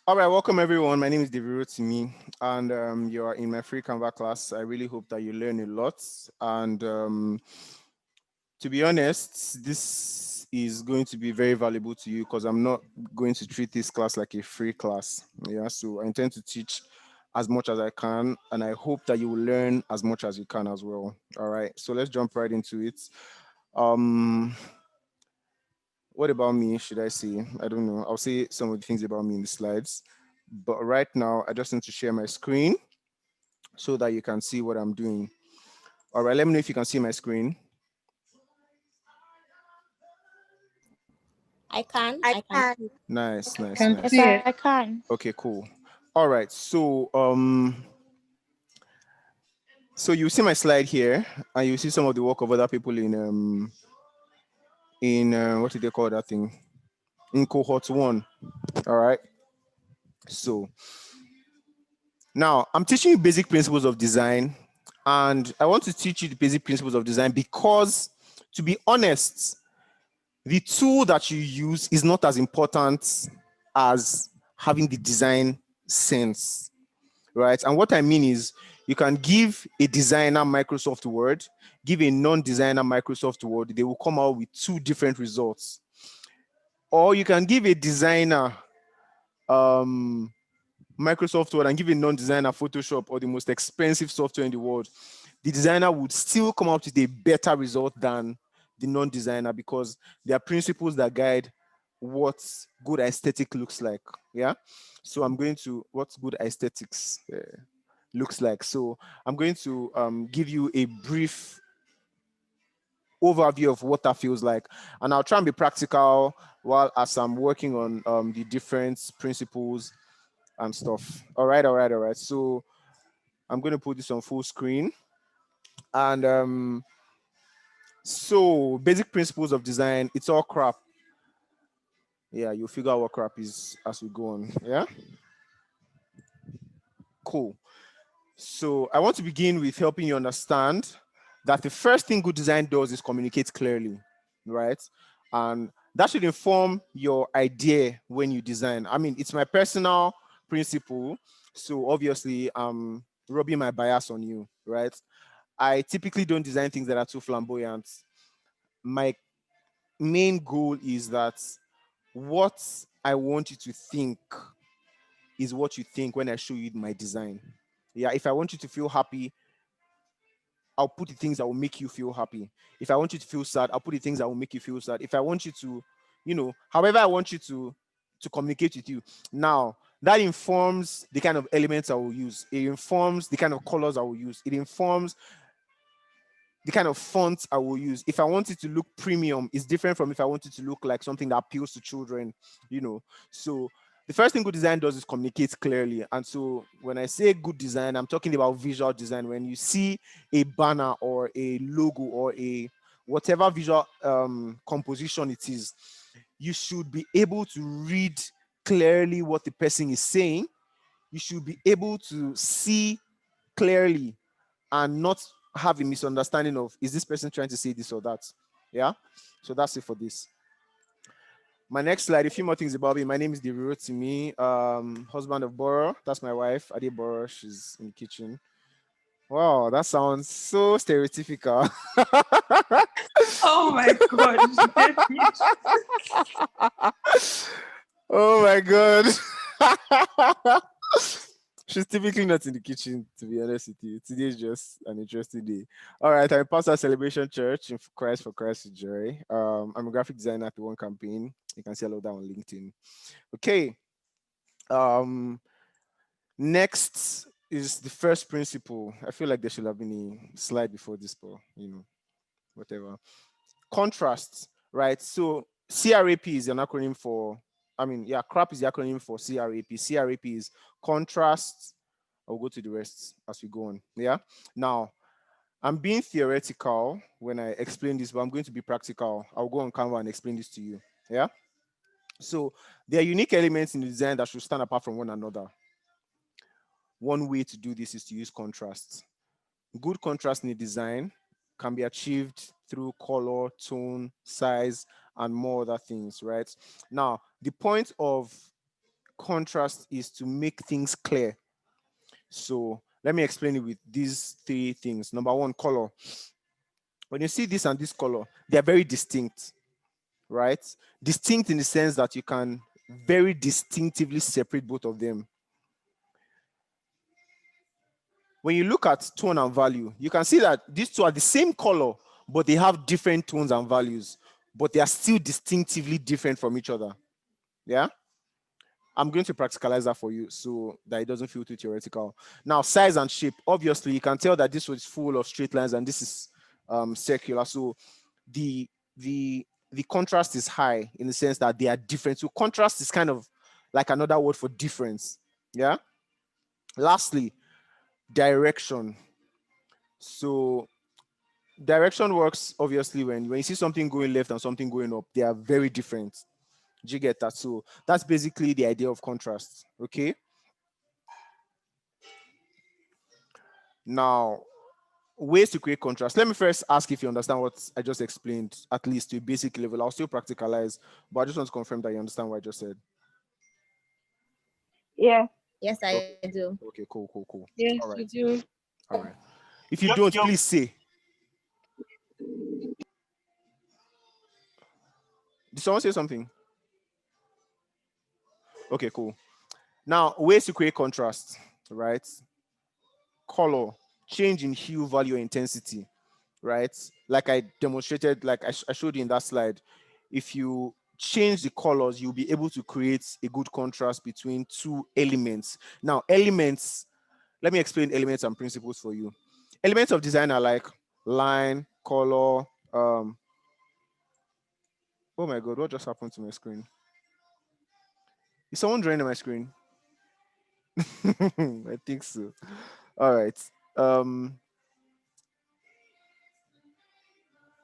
All right, welcome everyone. My name is David Rotimi, and you are in my free Canva class. I really hope that you learn a lot. And to be honest, this is going to be very valuable to you because I'm not going to treat this class like a free class. Yeah, so I intend to teach as much as I can, and I hope that you will learn as much as you can as well. All right, so let's jump right into it. Um, what about me should I say? I don't know. I'll say some of the things about me in the slides. But right now, I just need to share my screen so that you can see what I'm doing. All right, let me know if you can see my screen. I can. I I can can. see. Nice, nice, Can nice. see Yes, it. I can. Okay, cool. All right, so you see my slide here, and you see some of the work of other people in what do they call that thing? In cohort 1. All right. So now I'm teaching you basic principles of design, and I want to teach you the basic principles of design because, to be honest, the tool that you use is not as important as having the design sense, right? And what I mean is you can give a designer Microsoft Word, give a non-designer Microsoft Word, they will come out with two different results. Or you can give a designer Microsoft Word and give a non-designer Photoshop or the most expensive software in the world. The designer would still come out with a better result than the non-designer because there are principles that guide what good aesthetic looks like. Yeah. So I'm going to what good aesthetics looks like. So I'm going to give you a brief overview of what that feels like, and I'll try and be practical while as I'm working on the different principles and stuff. All right, all right, all right. So I'm going to put this on full screen, and so basic principles of design. It's all crap. Yeah, you'll figure out what crap is as we go on. Yeah, cool. So I want to begin with helping you understand that the first thing good design does is communicate clearly, right? And that should inform your idea when you design. I mean, it's my personal principle. So obviously, I'm rubbing my bias on you, right? I typically don't design things that are too flamboyant. My main goal is that what I want you to think is what you think when I show you my design. Yeah, if I want you to feel happy, I'll put the things that will make you feel happy. If I want you to feel sad, I'll put the things that will make you feel sad. If I want you to, however I want you to communicate with you. Now, that informs the kind of elements I will use. It informs the kind of colors I will use. It informs the kind of fonts I will use. If I want it to look premium, it's different from if I want it to look like something that appeals to children, you know. So the first thing good design does is communicate clearly. And so when I say good design, I'm talking about visual design. When you see a banner or a logo or a whatever visual composition it is, you should be able to read clearly what the person is saying. You should be able to see clearly and not have a misunderstanding of, is this person trying to say this or that? Yeah. So that's it for this. My next slide, a few more things about me. My name is David Rotimi, husband of Boro. That's my wife, Ade Boro. She's in the kitchen. Wow, that sounds so stereotypical. Oh my God. Oh my God. She's typically not in the kitchen, to be honest with you. Today is just an interesting day. All right, I'm a pastor at Celebration Church in Christ for Christ with Joy. I'm a graphic designer at the One Campaign. You can see all of that on LinkedIn. Okay. Next is the first principle. I feel like there should have been a slide before this, but whatever. Contrast, right? So CRAP is an acronym for, CRAP is the acronym for CRAP. CRAP is contrast. I'll go to the rest as we go on. Yeah. Now, I'm being theoretical when I explain this, but I'm going to be practical. I'll go on Canva and explain this to you. Yeah. So there are unique elements in the design that should stand apart from one another. One way to do this is to use contrast. Good contrast in the design can be achieved through color, tone, size, and more other things, right? Now, the point of contrast is to make things clear. So let me explain it with these three things. Number one, color. When you see this and this color, they are very distinct, right? Distinct in the sense that you can very distinctively separate both of them. When you look at tone and value, you can see that these two are the same color, but they have different tones and values, but they are still distinctively different from each other. Yeah? I'm going to practicalize that for you so that it doesn't feel too theoretical. Now, size and shape. Obviously, you can tell that this was full of straight lines and this is circular. So the contrast is high in the sense that they are different. So contrast is kind of like another word for difference. Yeah. Lastly, direction. So direction works obviously when you see something going left and something going up, they are very different. Do you get that? So that's basically the idea of contrast. Okay. Now, ways to create contrast. Let me first ask if you understand what I just explained, at least to a basic level. I'll still practicalize, but I just want to confirm that you understand what I just said. Yeah. Yes, I do. Okay, cool. Yes, All we right. do. All right. If you don't, please say. Did someone say something? Okay, cool. Now, ways to create contrast, right? Color, change in hue, value, intensity, right? Like I demonstrated, like I showed you in that slide. If you change the colors, you'll be able to create a good contrast between two elements. Now, elements, let me explain elements and principles for you. Elements of design are like line, color. Oh my God, what just happened to my screen? Is someone drawing on my screen? I think so. All right.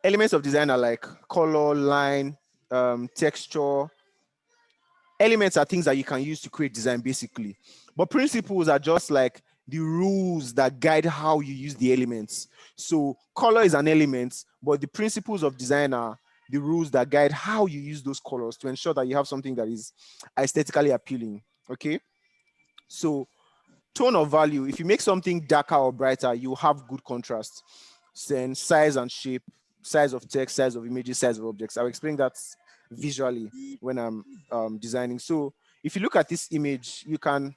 Elements of design are like color, line, texture. Elements are things that you can use to create design basically. But principles are just like the rules that guide how you use the elements. So color is an element, but the principles of design are the rules that guide how you use those colors to ensure that you have something that is aesthetically appealing. Okay. So tone of value, if you make something darker or brighter, you have good contrast. Then size and shape, size of text, size of images, size of objects. I'll explain that visually when I'm designing. So if you look at this image, you can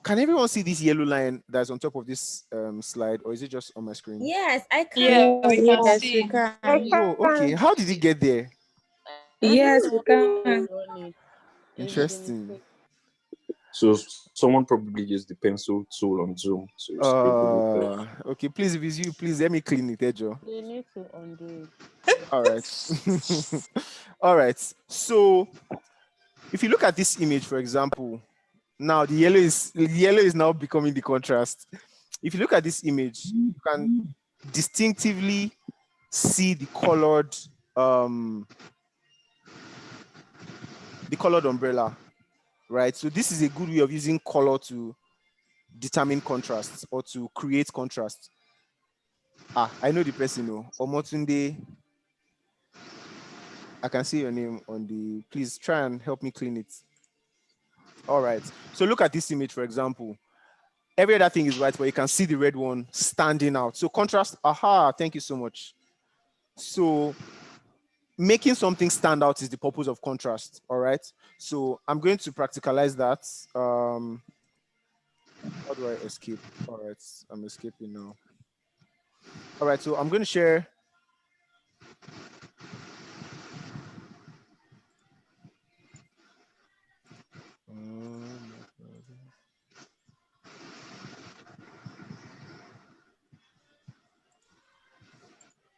everyone see this yellow line that's on top of this slide, or is it just on my screen? Yes, I can. Yeah, we can Yes, we see. can. Oh, okay. How did it get there? I don't Yes, know we how can. to run it. Maybe the Interesting. mistake. So someone probably used the pencil tool on Zoom to spread the details. Okay, please, if it's you, please let me clean it, Ejo. They need to undo All right. All right. So if you look at this image, for example, now the yellow is now becoming the contrast. If you look at this image, you can distinctively see the colored umbrella, right? So this is a good way of using color to determine contrast or to create contrast. I know the person, Omotunde. I can see your name on the, please try and help me clean it. All right. So look at this image, for example. Every other thing is white, but you can see the red one standing out. So contrast, thank you so much. So making something stand out is the purpose of contrast, all right? So I'm going to practicalize that. How do I escape? All right, I'm escaping now. All right, so I'm going to share.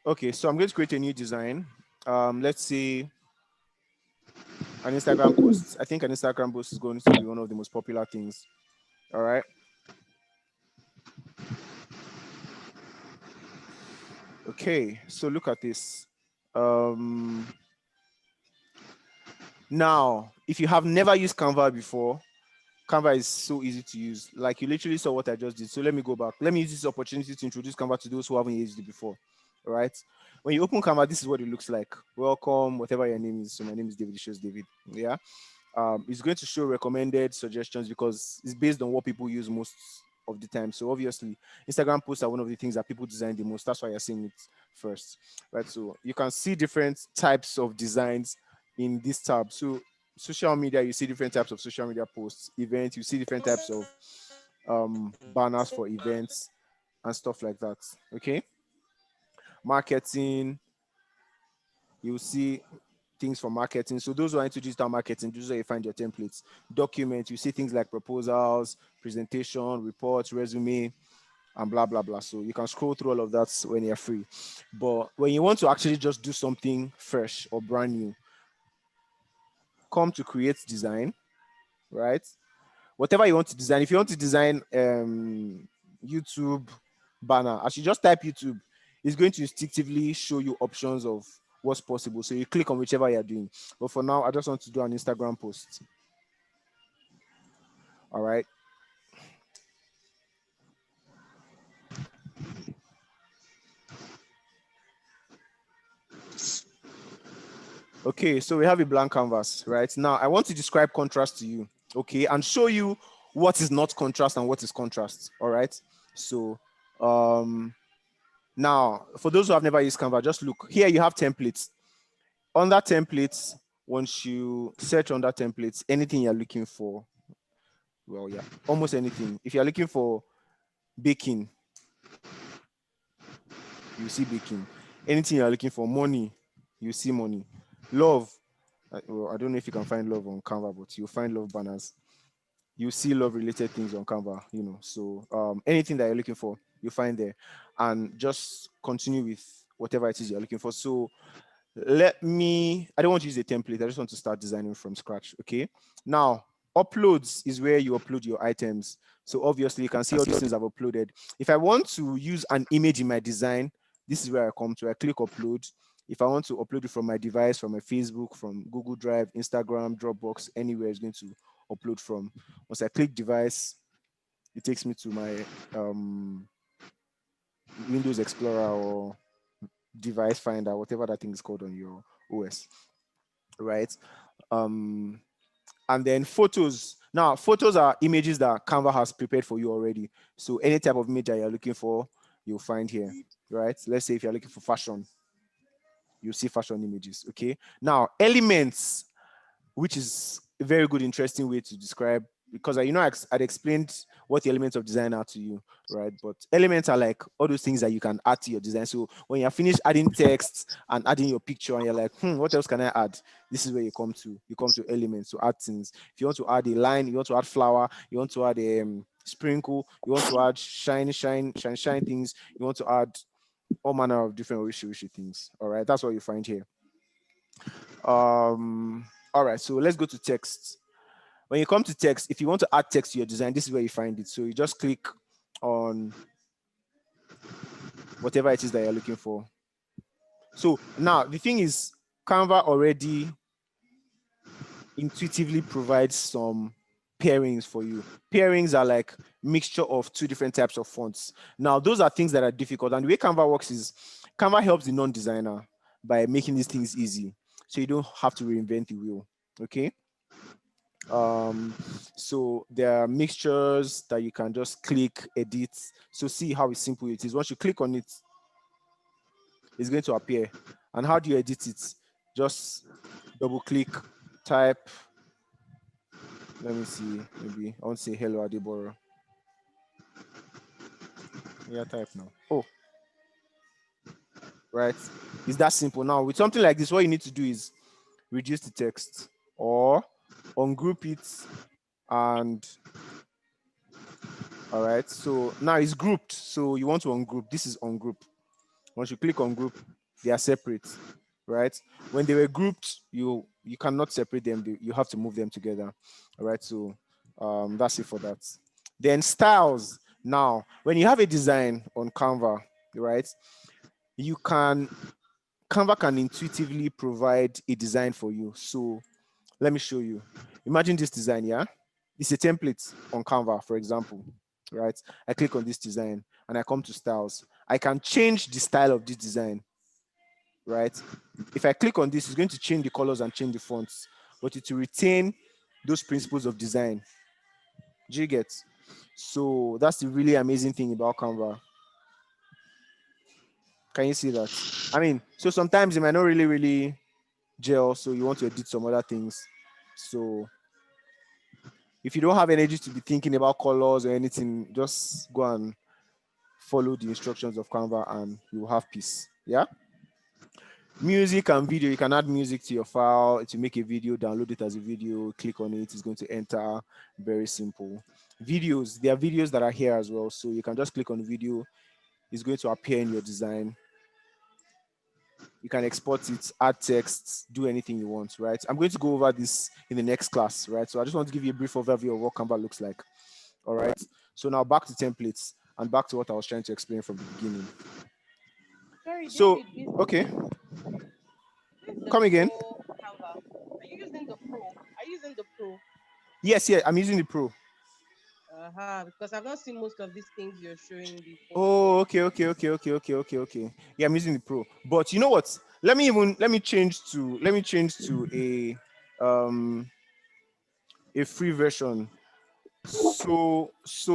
Okay, so I'm going to create a new design. Let's say an Instagram post. I think an Instagram post is going to be one of the most popular things. All right. Okay, so look at this. Now, if you have never used Canva before, Canva is so easy to use. Like you literally saw what I just did. So let me go back. Let me use this opportunity to introduce Canva to those who haven't used it before. All right. When you open Canva, this is what it looks like. Welcome, whatever your name is. So my name is David. It shows David. Yeah. It's going to show recommended suggestions because it's based on what people use most of the time. So obviously, Instagram posts are one of the things that people design the most. That's why you're seeing it first, right? So you can see different types of designs in this tab. So social media, you see different types of social media posts. Events, you see different types of banners for events and stuff like that. Okay. Marketing, you'll see things for marketing. So those who are into digital marketing, this is where you find your templates. Documents, you see things like proposals, presentation, reports, resume, and blah, blah, blah. So you can scroll through all of that when you're free. But when you want to actually just do something fresh or brand new, come to create design, right? Whatever you want to design. If you want to design YouTube banner, as you just type YouTube, it's going to instinctively show you options of what's possible. So you click on whichever you're doing. But for now, I just want to do an Instagram post. All right. Okay, so we have a blank canvas, right? Now I want to describe contrast to you, okay, and show you what is not contrast and what is contrast. All right. So now for those who have never used Canva, just look here, you have templates. Under templates, once you search under templates, anything you're looking for, well, yeah, almost anything. If you're looking for baking, you see baking. Anything you're looking for, money, you see money. Love, well, I don't know if you can find love on Canva, but you'll find love banners. You see love related things on Canva, you know. So anything that you're looking for, you find there. And just continue with whatever it is you're looking for. So I don't want to use a template. I just want to start designing from scratch. Okay. Now, uploads is where you upload your items. So obviously you can see all these things I've uploaded. If I want to use an image in my design, this is where I come to. I click upload. If I want to upload it from my device, from my Facebook, from Google Drive, Instagram, Dropbox, anywhere it's going to upload from. Once I click device, it takes me to my Windows Explorer or device finder, whatever that thing is called on your OS, right? And then photos. Now, photos are images that Canva has prepared for you already. So any type of image that you're looking for, you'll find here, right? Let's say if you're looking for fashion, you'll see fashion images, okay? Now, elements, which is a very good, interesting way to describe, because I'd explained what the elements of design are to you, right? But elements are like all those things that you can add to your design. So when you're finished adding text and adding your picture and you're like, what else can I add? This is where you come to elements to add things. If you want to add a line, you want to add flower, you want to add a sprinkle, you want to add shine things, you want to add all manner of different wishy things. All right, that's what you find here. All right, so let's go to text. When you come to text, if you want to add text to your design, this is where you find it. So you just click on whatever it is that you're looking for. So now the thing is, Canva already intuitively provides some pairings for you. Pairings are like mixture of two different types of fonts. Now, those are things that are difficult. And the way Canva works is Canva helps the non-designer by making these things easy. So you don't have to reinvent the wheel. Okay. So there are mixtures that you can just click, edit. So see how simple it is. Once you click on it, it's going to appear. And how do you edit it? Just double click, type. Let me see. Maybe I want to say hello Adeboro. Yeah, type now. Oh, right. It's that simple. Now with something like this, what you need to do is reduce the text or ungroup it and all right. So now it's grouped. So you want to ungroup. This is ungroup. Once you click on group, they are separate, right? When they were grouped, you cannot separate them. You have to move them together, all right? So that's it for that. Then styles. Now, when you have a design on Canva, right, Canva can intuitively provide a design for you. So let me show you. Imagine this design, yeah? It's a template on Canva, for example, right? I click on this design and I come to styles. I can change the style of this design, right? If I click on this, it's going to change the colors and change the fonts, but it will retain those principles of design. Do you get? So that's the really amazing thing about Canva. Can you see that? I mean, so sometimes it might not really gel, so you want to edit some other things. So if you don't have energy to be thinking about colors or anything, just go and follow the instructions of Canva and you will have peace. Yeah. Music and video, you can add music to your file to make a video, download it as a video, click on it, it's going to enter. Very simple. Videos, there are videos that are here as well, so you can just click on video, it's going to appear in your design. You can export it, add text, do anything you want, right? I'm going to go over this in the next class, right? So I just want to give you a brief overview of what Canva looks like. All right. So now back to templates and back to what I was trying to explain from the beginning. Sorry, So, David, okay. Come again. Canva. Are you using the Pro? Are you using the Pro? Yes, yeah, I'm using the Pro. Because I've not seen most of these things you're showing before. Oh, okay. Yeah, I'm using the Pro. But you know what? Let me change to a free version. So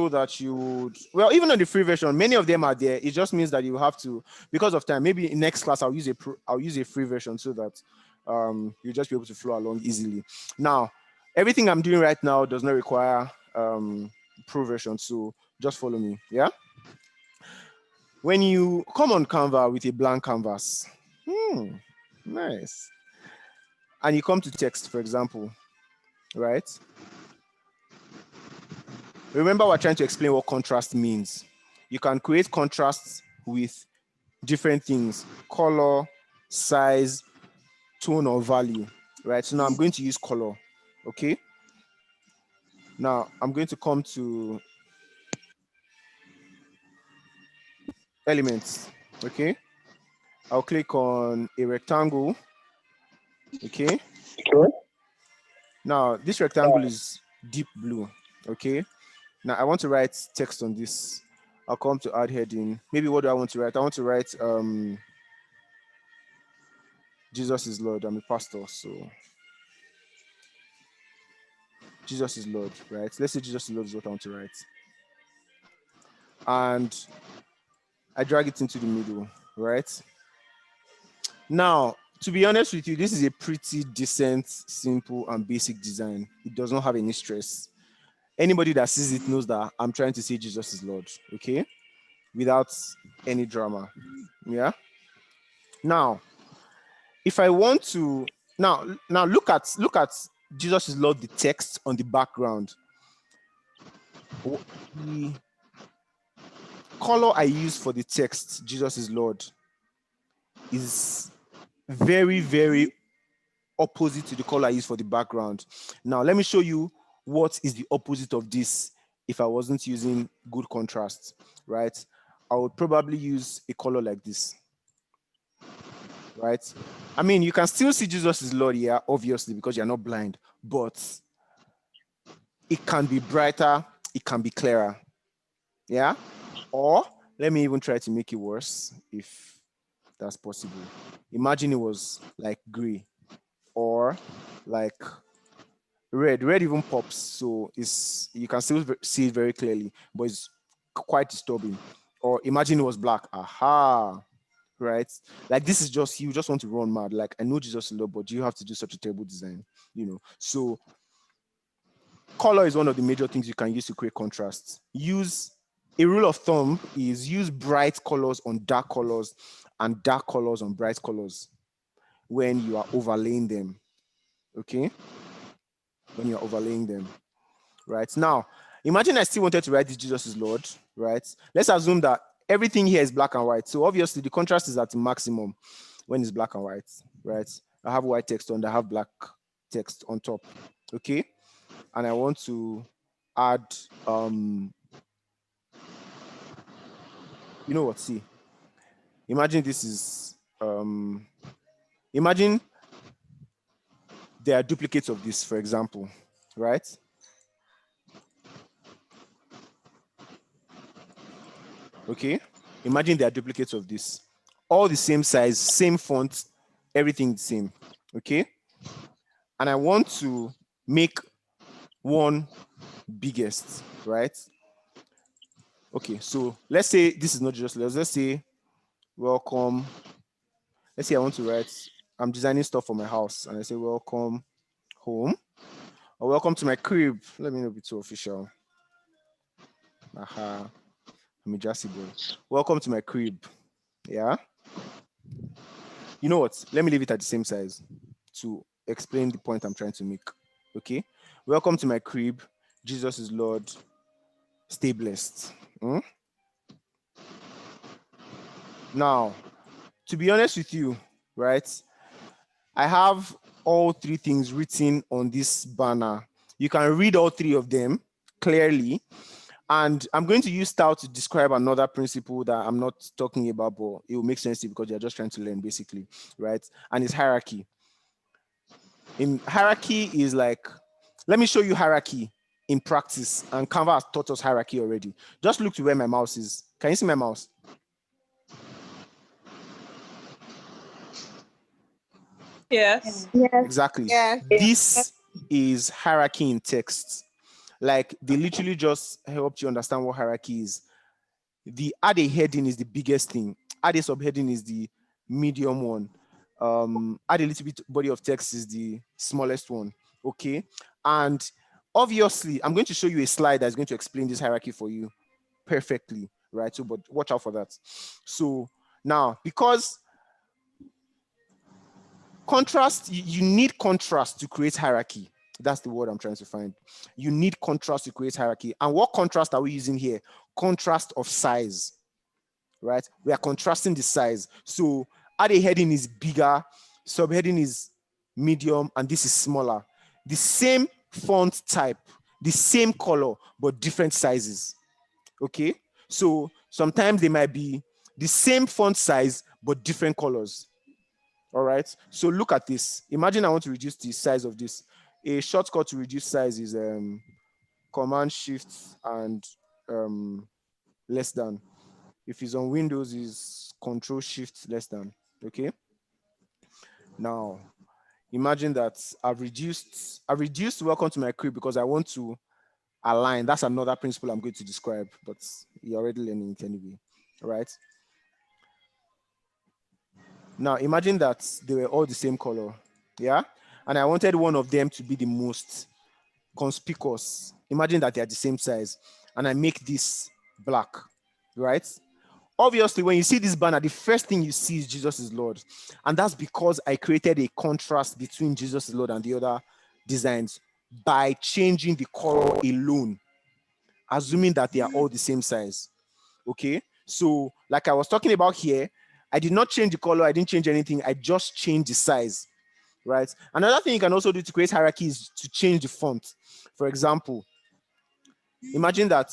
that you would, well, even on the free version, many of them are there. It just means that you have to, because of time, maybe in next class I'll use a free version so that you'll just be able to flow along easily. Now, everything I'm doing right now does not require pro version, so just follow me. Yeah. When you come on Canva with a blank canvas, nice, and you come to text, for example, right? Remember, we're trying to explain what contrast means. You can create contrasts with different things: color, size, tone, or value, right? So now I'm going to use color, okay? Now I'm going to come to elements, okay? I'll click on a rectangle, okay? Now this rectangle is deep blue, okay? Now I want to write text on this. I'll come to add heading. Maybe what do I want to write? I want to write Jesus is Lord. I'm a pastor, so Jesus is Lord, right? Let's say Jesus is Lord is what I want to write. And I drag it into the middle, right? Now, to be honest with you, this is a pretty decent, simple, and basic design. It does not have any stress. Anybody that sees it knows that I'm trying to say Jesus is Lord, okay? Without any drama, yeah? Now, if I want to, now look at Jesus is Lord, the text on the background. The color I use for the text, Jesus is Lord, is very opposite to the color I use for the background. Now, let me show you what is the opposite of this if I wasn't using good contrast, right? I would probably use a color like this, right? I mean, you can still see Jesus is Lord here, obviously, because you're not blind, but it can be brighter, it can be clearer, yeah? Or let me even try to make it worse if that's possible. Imagine it was like gray or like red. Red even pops, so you can still see it very clearly, but it's quite disturbing. Or imagine it was black. Aha, right? Like this is just, you just want to run mad. Like, I know Jesus is Lord, but you have to do such a terrible design, you know? So color is one of the major things you can use to create contrast. A rule of thumb is use bright colors on dark colors and dark colors on bright colors when you are overlaying them, okay? When you're overlaying them, right? Now, imagine I still wanted to write this Jesus is Lord, right? Let's assume that everything here is black and white. So obviously the contrast is at the maximum when it's black and white, right? I have white text on, I have black text on top, okay? And I want to add, you know what, see, imagine this is, imagine there are duplicates of this, for example, right? Okay, imagine there are duplicates of this, all the same size, same font, everything the same, okay? And I want to make one biggest, right? Okay, so let's say this is not just let's say welcome. Let's say I want to write, I'm designing stuff for my house, and I say welcome home or welcome to my crib. Let me not be too official. I'm a Jassy boy. Welcome to my crib. Yeah. You know what? Let me leave it at the same size to explain the point I'm trying to make. Okay. Welcome to my crib. Jesus is Lord. Stay blessed. Now, to be honest with you, right? I have all three things written on this banner. You can read all three of them clearly. And I'm going to use style to describe another principle that I'm not talking about, but it will make sense to you because you're just trying to learn, basically, right? And it's hierarchy. In hierarchy is like, let me show you hierarchy in practice. And Canva has taught us hierarchy already. Just look to where my mouse is. Can you see my mouse? Yes. Exactly. This is hierarchy in text. Like, they literally just helped you understand what hierarchy is. The add a heading is the biggest thing. Add a subheading is the medium one. Add a little bit body of text is the smallest one. Okay. And obviously, I'm going to show you a slide that's going to explain this hierarchy for you perfectly, right? So, but watch out for that. So now, because contrast, you need contrast to create hierarchy. That's the word I'm trying to find. You need contrast to create hierarchy. And what contrast are we using here? Contrast of size, right? We are contrasting the size. So add a heading is bigger, subheading is medium, and this is smaller. The same font type, the same color, but different sizes. Okay? So sometimes they might be the same font size, but different colors. All right. So look at this. Imagine I want to reduce the size of this. A shortcut to reduce size is Command Shift and less than. If it's on Windows, is Control Shift less than. Okay. Now, imagine that I've reduced welcome to my crib because I want to align. That's another principle I'm going to describe, but you're already learning it anyway. All right. Now, imagine that they were all the same color. Yeah. And I wanted one of them to be the most conspicuous. Imagine that they are the same size, and I make this black, right? Obviously, when you see this banner, the first thing you see is Jesus is Lord. And that's because I created a contrast between Jesus is Lord and the other designs by changing the color alone, assuming that they are all the same size. Okay. So, like I was talking about here, I did not change the color, I didn't change anything, I just changed the size. Right. Another thing you can also do to create hierarchy is to change the font. For example, imagine that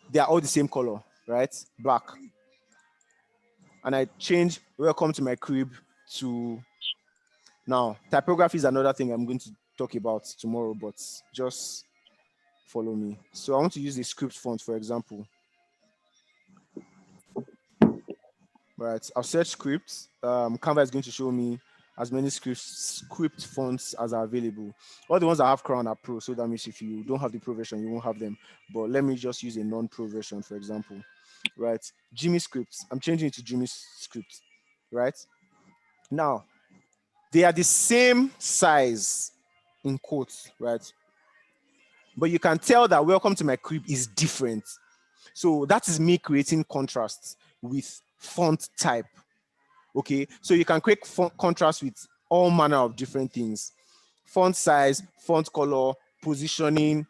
they are all the same color, right? Black. And I change welcome to my crib to now. Typography is another thing I'm going to talk about tomorrow, but just follow me. So I want to use the script font, for example. Right. I'll search scripts. Canva is going to show me as many script fonts as are available. All the ones that have Crown are Pro, so that means if you don't have the Pro version, you won't have them. But let me just use a non-Pro version, for example. Right. Jimmy scripts. I'm changing it to Jimmy script. Right. Now, they are the same size in quotes, right? But you can tell that welcome to my crib is different. So that is me creating contrast with font type. Okay, so you can create contrast with all manner of different things: font size, font color, positioning,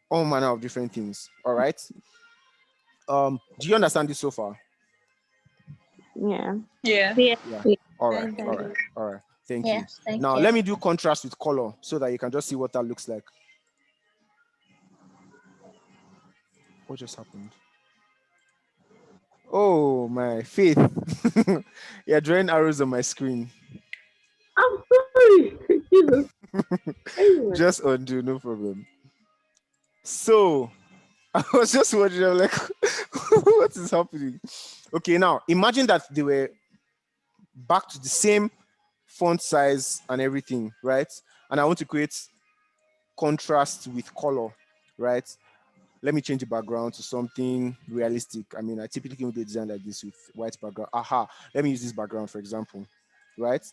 all manner of different things. All right. Do you understand this so far? Yeah. Yeah. All right. All right. All right. Thank you. Now let me do contrast with color so that you can just see what that looks like. What just happened? Oh, my Faith. You're drawing arrows on my screen. I'm sorry. Jesus. Anyway. Just undo, no problem. So I was just wondering, I'm like, what is happening? Okay, now imagine that they were back to the same font size and everything, right? And I want to create contrast with color, right? Let me change the background to something realistic. I mean, I typically would design like this with white background. Aha, let me use this background, for example, right?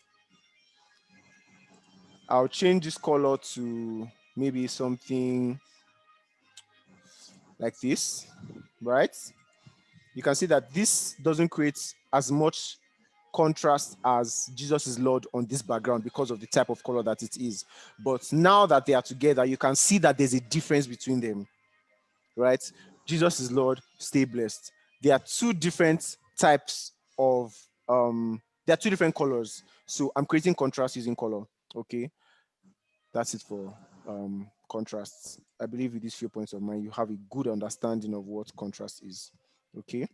I'll change this color to maybe something like this, right? You can see that this doesn't create as much contrast as Jesus is Lord on this background because of the type of color that it is. But now that they are together, you can see that there's a difference between them, right? Jesus is Lord, stay blessed. There are two different types of, there are two different colors. So I'm creating contrast using color, okay? That's it for contrasts. I believe with these few points of mine, you have a good understanding of what contrast is, okay?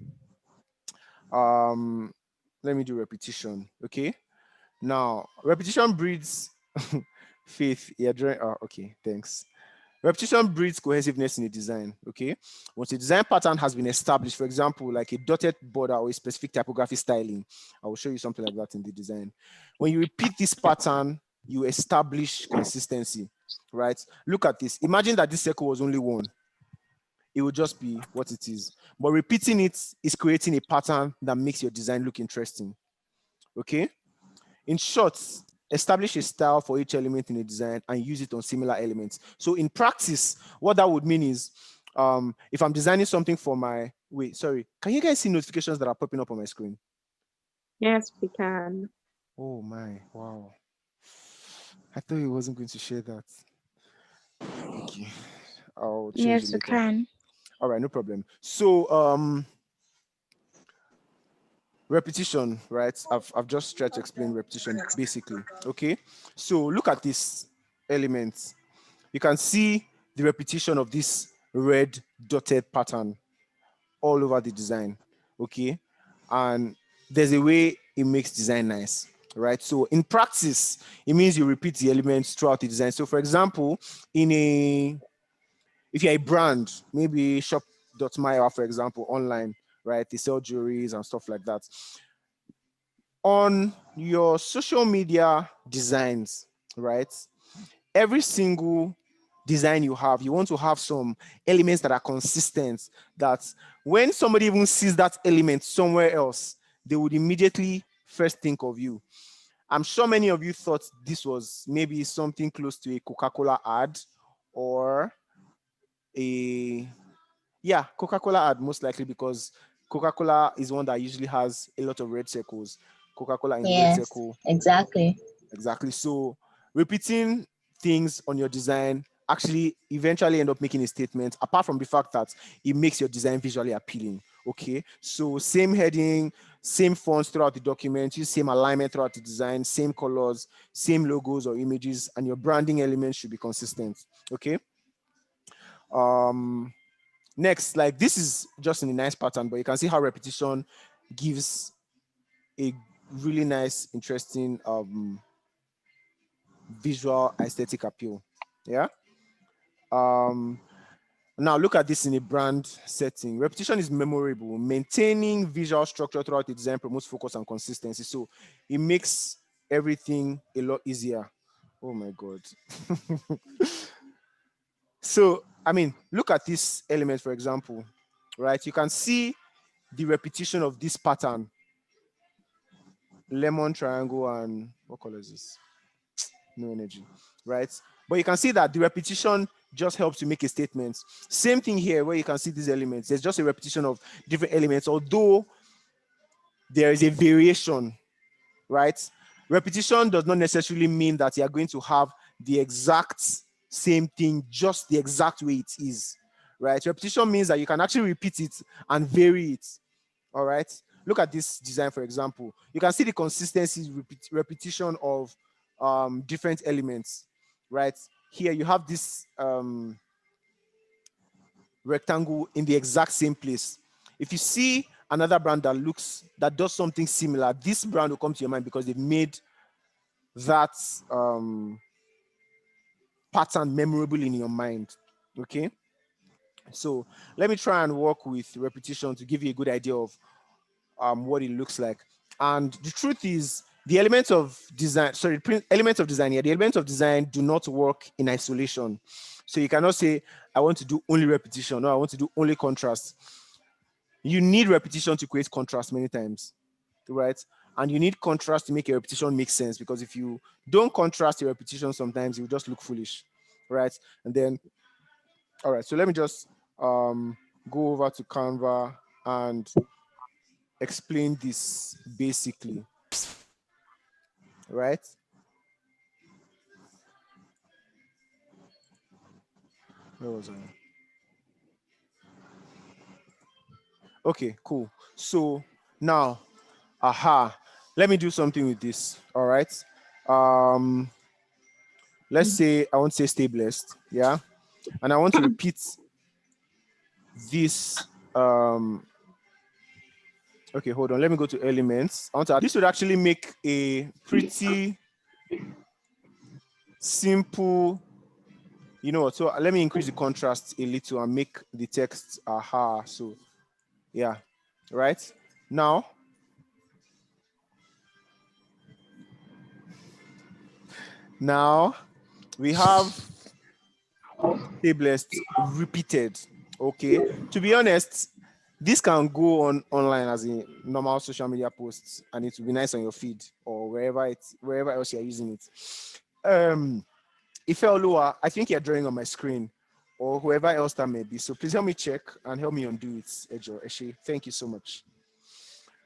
Let me do repetition, okay? Now, repetition breeds faith. Yeah, okay, thanks. Repetition breeds cohesiveness in a design, okay? Once a design pattern has been established, for example, like a dotted border or a specific typography styling, I will show you something like that in the design. When you repeat this pattern, you establish consistency, right? Look at this. Imagine that this circle was only one. It will just be what it is. But repeating it is creating a pattern that makes your design look interesting, okay? In short, establish a style for each element in a design and use it on similar elements. So in practice, what that would mean is, if I'm designing something for my, can you guys see notifications that are popping up on my screen? Yes, we can. Oh my, wow. I thought he wasn't going to share that. Okay, I'll change it Yes, you later. can. All right, no problem. So, repetition, right? I've just tried to explain repetition basically, okay? So look at this element. You can see the repetition of this red dotted pattern all over the design, okay? And there's a way it makes design nice, right? So in practice, it means you repeat the elements throughout the design. So for example, if you're a brand, maybe shop.myo, for example, online, right? They sell jewelries and stuff like that. On your social media designs, right? Every single design you want to have some elements that are consistent, that when somebody even sees that element somewhere else, they would immediately first think of you. I'm sure many of you thought this was maybe something close to a Coca-Cola ad or Coca-Cola ad, most likely, because Coca-Cola is one that usually has a lot of red circles. Coca-Cola in the red Yes, circle. exactly. Exactly. So repeating things on your design actually eventually end up making a statement, apart from the fact that it makes your design visually appealing. Okay. So same heading, same fonts throughout the document, use same alignment throughout the design, same colors, same logos or images, and your branding elements should be consistent. Okay. Next, like this is just in a nice pattern, but you can see how repetition gives a really nice, interesting visual aesthetic appeal. Yeah. Now look at this in a brand setting. Repetition is memorable. Maintaining visual structure throughout the design promotes focus and consistency. So it makes everything a lot easier. Oh my God. So, I mean, look at this element, for example, right? You can see the repetition of this pattern, lemon triangle, and what color is this? No energy, right? But you can see that the repetition just helps to make a statement. Same thing here where you can see these elements. There's just a repetition of different elements, although there is a variation, right? Repetition does not necessarily mean that you are going to have the exact same thing, just the exact way it is, right? Repetition means that you can actually repeat it and vary it, all right? Look at this design, for example. You can see the consistency, repetition of different elements, right? Here you have this rectangle in the exact same place. If you see another brand that does something similar, this brand will come to your mind because they've made that pattern memorable in your mind. Okay. So let me try and work with repetition to give you a good idea of what it looks like. And the truth is, the elements of design, sorry, elements of design here, the elements of design do not work in isolation. So you cannot say, I want to do only repetition, or I want to do only contrast. You need repetition to create contrast many times, right? And you need contrast to make a repetition make sense, because if you don't contrast your repetition, sometimes you just look foolish, right? And then, all right, so let me just go over to Canva and explain this basically, right? Where was I? Okay, cool. So now, let me do something with this. All right. Let's say I want to say stay blessed, yeah, and I want to repeat this. Okay, hold on. Let me go to elements. I want to. This would actually make a pretty simple. You know what? So let me increase the contrast a little and make the text So yeah, right now. Now we have stay blessed repeated. Okay, to be honest, this can go on online as a normal social media post, and it will be nice on your feed or wherever else you're using it. Ifeoluwa, I think you're drawing on my screen, or whoever else that may be. So please help me check and help me undo it, Ejo Eshe. Thank you so much.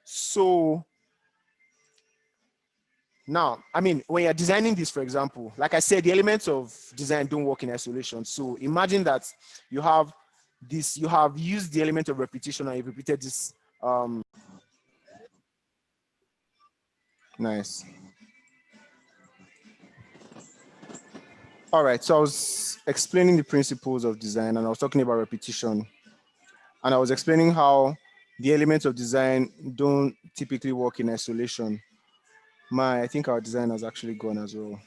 So now, I mean, when you're designing this, for example, like I said, the elements of design don't work in isolation. So imagine that you have this, you have used the element of repetition and you've repeated this. Nice. All right, so I was explaining the principles of design and I was talking about repetition. And I was explaining how the elements of design don't typically work in isolation. I think our design has actually gone as well.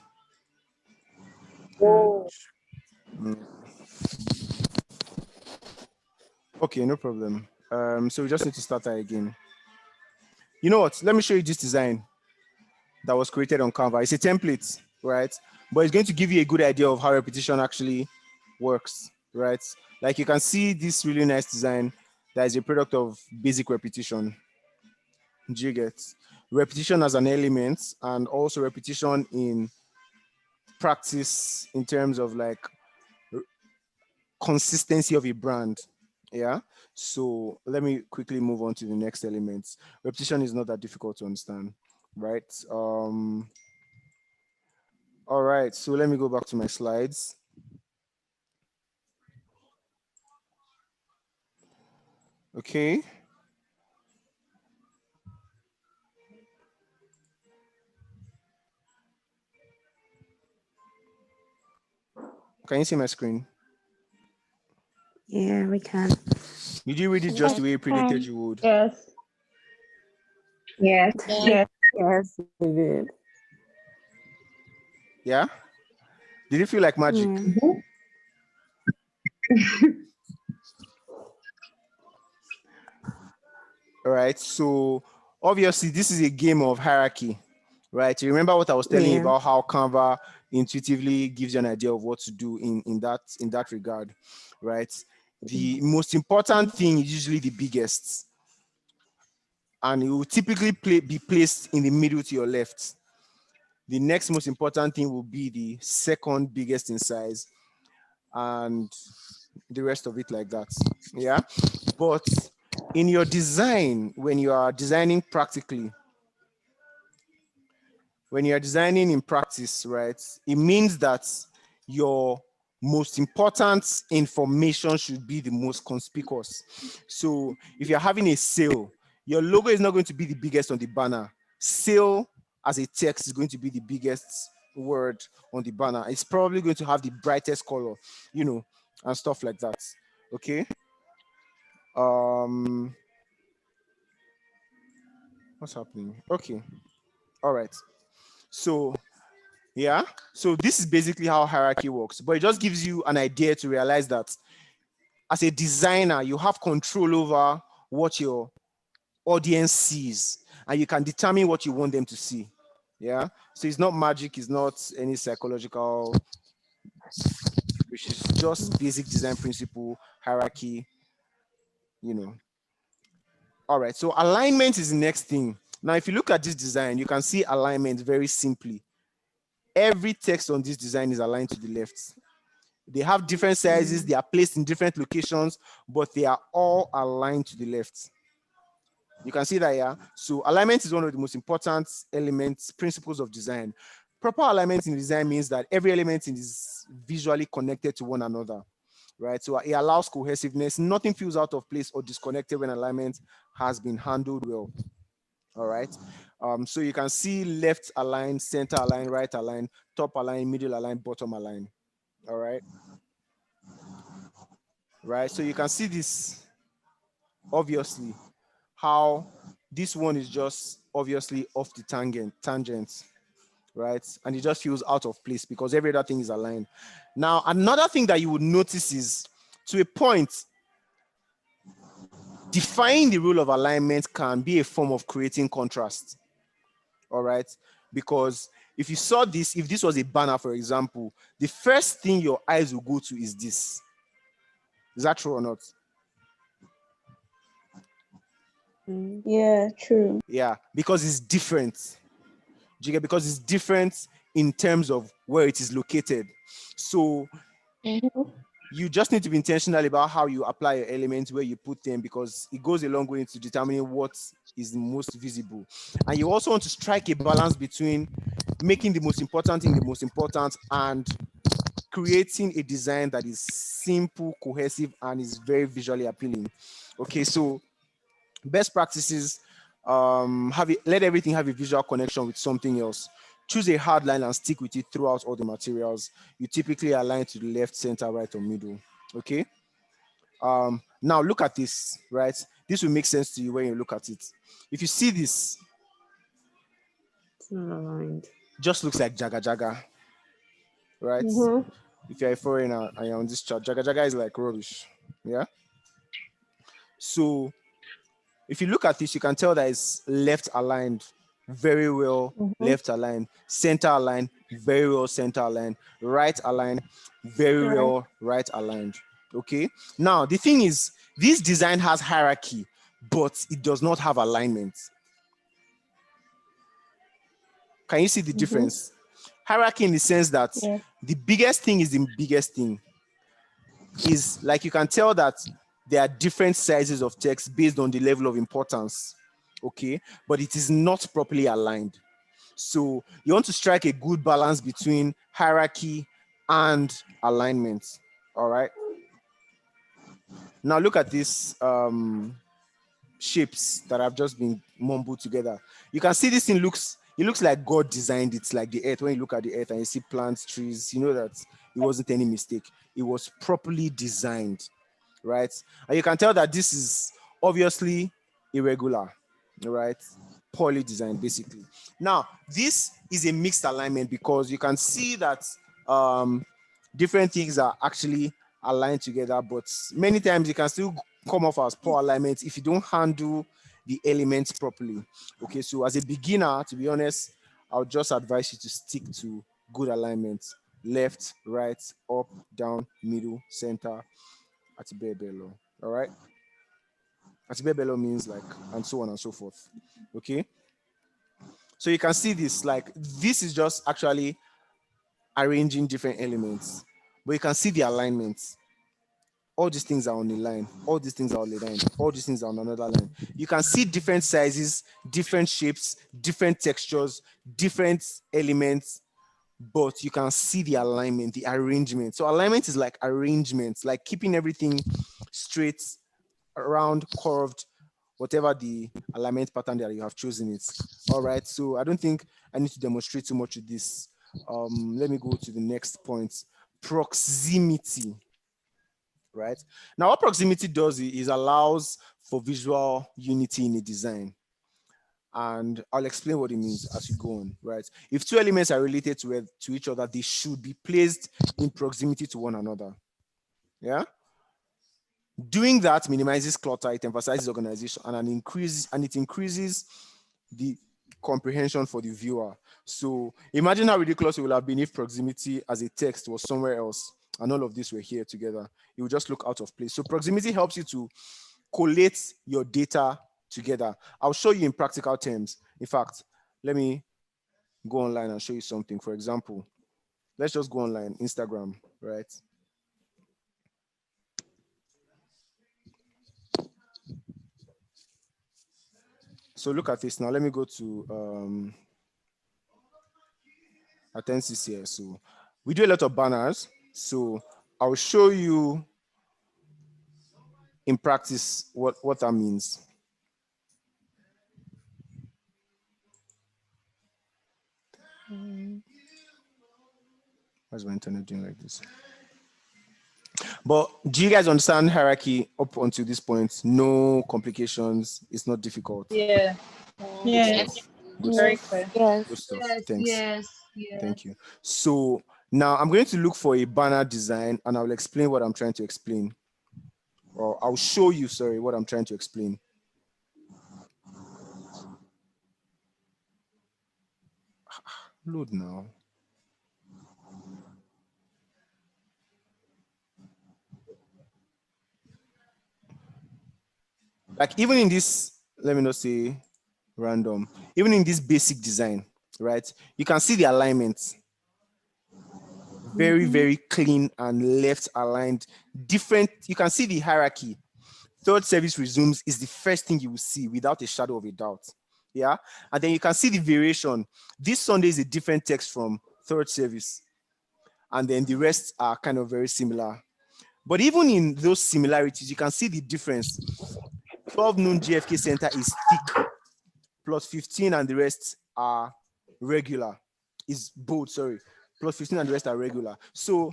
Oh. Okay, no problem. So we just need to start that again. You know what? Let me show you this design that was created on Canva. It's a template, right? But it's going to give you a good idea of how repetition actually works, right? Like you can see this really nice design that is a product of basic repetition. Do you get? Repetition as an element and also repetition in practice in terms of like consistency of a brand. Yeah. So let me quickly move on to the next element. Repetition is not that difficult to understand, right? All right. So let me go back to my slides. Okay. Can you see my screen? Yeah, we can. Did you read it just the way you predicted you would? Yes. Yes. Yes. Yes, we did. Yeah. Did it feel like magic? All right. So obviously, this is a game of hierarchy, right? You remember what I was telling you about how Canva intuitively gives you an idea of what to do in that regard, right? The most important thing is usually the biggest, and it will typically be placed in the middle to your left. The next most important thing will be the second biggest in size, and the rest of it like that. Yeah. But in your design, when you are designing practically, when you're designing in practice, right, it means that your most important information should be the most conspicuous. So if you're having a sale, your logo is not going to be the biggest on the banner. Sale as a text is going to be the biggest word on the banner. It's probably going to have the brightest color, you know, and stuff like that. Okay. What's happening? Okay. All right. So yeah, so this is basically how hierarchy works, but it just gives you an idea to realize that as a designer, you have control over what your audience sees and you can determine what you want them to see. Yeah, so it's not magic, it's not any psychological, which is just basic design principle, hierarchy, you know. All right, so alignment is the next thing. Now, if you look at this design, you can see alignment very simply. Every text on this design is aligned to the left. They have different sizes, they are placed in different locations, but they are all aligned to the left. You can see that, yeah? So alignment is one of the most important elements, principles of design. Proper alignment in design means that every element is visually connected to one another, right? So it allows cohesiveness. Nothing feels out of place or disconnected when alignment has been handled well. All right. So you can see left align, center align, right align, top align, middle align, bottom align. All right. Right. So you can see this obviously how this one is just obviously off the tangent, right? And it just feels out of place because every other thing is aligned. Now, another thing that you would notice is, to a point, defining the rule of alignment can be a form of creating contrast. All right, because if you saw this, if this was a banner, for example, the first thing your eyes will go to is this. Is that true or not? Yeah, true. Yeah, because it's different. Do you get? Because it's different in terms of where it is located. So you just need to be intentional about how you apply your elements, where you put them, because it goes a long way into determining what is the most visible. And you also want to strike a balance between making the most important thing the most important and creating a design that is simple, cohesive, and is very visually appealing. Okay, so best practices, let everything have a visual connection with something else. Choose a hard line and stick with it throughout all the materials. You typically align to the left, center, right, or middle. Okay. Now look at this, right? This will make sense to you when you look at it. If you see this, It's not aligned. just looks like jaga jaga, right? If you're a foreigner and you're on this chart, jaga jaga is like rubbish. Yeah. So if you look at this, you can tell that it's left aligned very well, left aligned, center aligned, very well, center aligned, right aligned, very well, right aligned. Okay. Now, the thing is, this design has hierarchy, but it does not have alignment. Can you see the difference? Hierarchy in the sense that the biggest thing is the biggest thing. Is like, you can tell that there are different sizes of text based on the level of importance. Okay, but it is not properly aligned. So you want to strike a good balance between hierarchy and alignment. All right. Now look at this shapes that have just been mumbled together. You can see this thing it looks like God designed it, like the earth. When you look at the earth and you see plants, trees, you know that it wasn't any mistake. It was properly designed, right? And you can tell that this is obviously irregular, right? Poorly designed, basically. Now, this is a mixed alignment because you can see that different things are actually aligned together, but many times you can still come off as poor alignment if you don't handle the elements properly. Okay, so as a beginner, to be honest, I'll just advise you to stick to good alignment: left, right, up, down, middle, center, atibebelo. All right. Atibebelo means like, and so on and so forth. Okay. So you can see this, like, this is just actually arranging different elements, but you can see the alignments. All these things are on the line. All these things are on the line. All these things are on another line. You can see different sizes, different shapes, different textures, different elements, but you can see the alignment, the arrangement. So alignment is like arrangement, like keeping everything straight, around, curved, whatever the alignment pattern that you have chosen it. All right. So I don't think I need to demonstrate too much with this. Let me go to the next point. Proximity. Right now, what proximity does is allows for visual unity in a design, and I'll explain what it means as we go on. Right, if two elements are related to each other, they should be placed in proximity to one another. Yeah, doing that minimizes clutter, it emphasizes organization, and it increases the comprehension for the viewer. So imagine how ridiculous it would have been if proximity as a text was somewhere else and all of this were here together. It would just look out of place. So proximity helps you to collate your data together. I'll show you in practical terms. In fact, let me go online and show you something. For example, let's just go online, Instagram, right? So look at this now. Let me go to Attensis here. So we do a lot of banners. So I'll show you in practice what that means. Why's my internet doing like this? But do you guys understand hierarchy up until this point? No complications. It's not difficult. Yeah. Yes. Good Very stuff. clear. Yes. Good stuff. Yes, Thanks. yes, yes. Thank you. So now I'm going to look for a banner design and I'll explain what I'm trying to explain. Or I'll show you, sorry, what I'm trying to explain. Load now. Like even in this, let me not say random, even in this basic design, right? You can see the alignment. Very, very clean and left aligned. Different, you can see the hierarchy. Third service resumes is the first thing you will see without a shadow of a doubt. Yeah. And then you can see the variation. This Sunday is a different text from third service. And then the rest are kind of very similar. But even in those similarities, you can see the difference. 12 noon GFK center is thick, plus 15 and the rest are regular. Is bold, sorry. Plus 15 and the rest are regular. So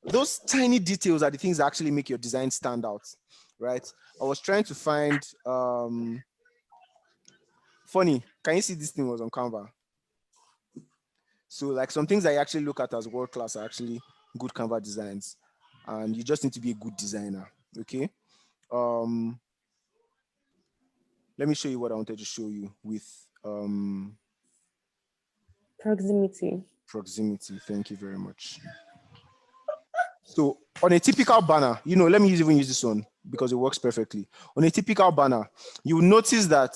those tiny details are the things that actually make your design stand out, right? I was trying to find, funny, can you see this thing was on Canva? So like some things I actually look at as world class are actually good Canva designs, and you just need to be a good designer, okay? Let me show you what I wanted to show you with Proximity. proximity. Thank you very much. So on a typical banner, you know, let me even use this one because it works perfectly. On a typical banner, you will notice that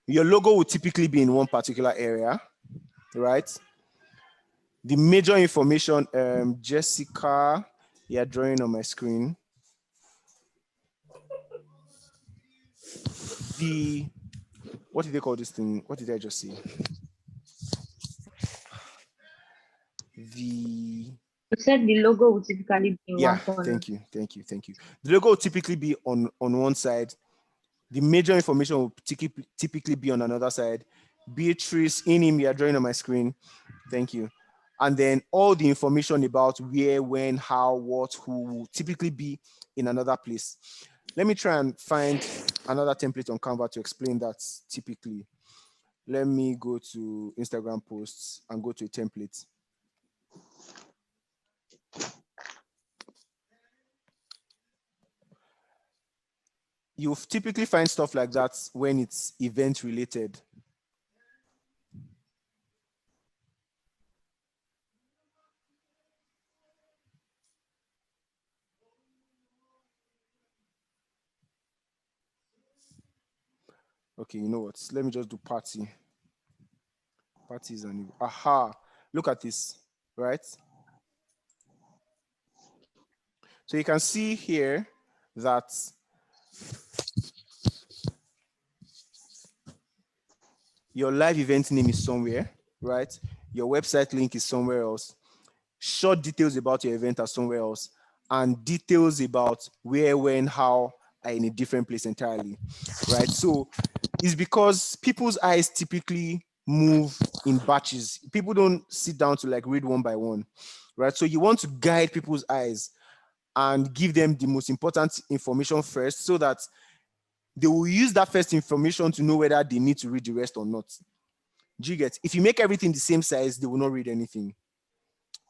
your logo will typically be in one particular area, right? The major information, Jessica, you're drawing on my screen. What did they call this thing? What did I just say? You said the logo would typically be in Yeah, one corner. thank you. The logo will typically be on one side. The major information will typically be on another side. Beatrice, in him, you're drawing on my screen. Thank you. And then all the information about where, when, how, what, who will typically be in another place. Let me try and find another template on Canva to explain that typically. Let me go to Instagram posts and go to a template. You'll typically find stuff like that when it's event related. Okay, you know what? Let me just do party. Parties and aha, look at this, right? So you can see here that your live event name is somewhere, right? Your website link is somewhere else. Short details about your event are somewhere else. And details about where, when, how are in a different place entirely, right? So it's because people's eyes typically move in batches. People don't sit down to like read one by one, right? So you want to guide people's eyes and give them the most important information first so that they will use that first information to know whether they need to read the rest or not. Do you get? If you make everything the same size, they will not read anything.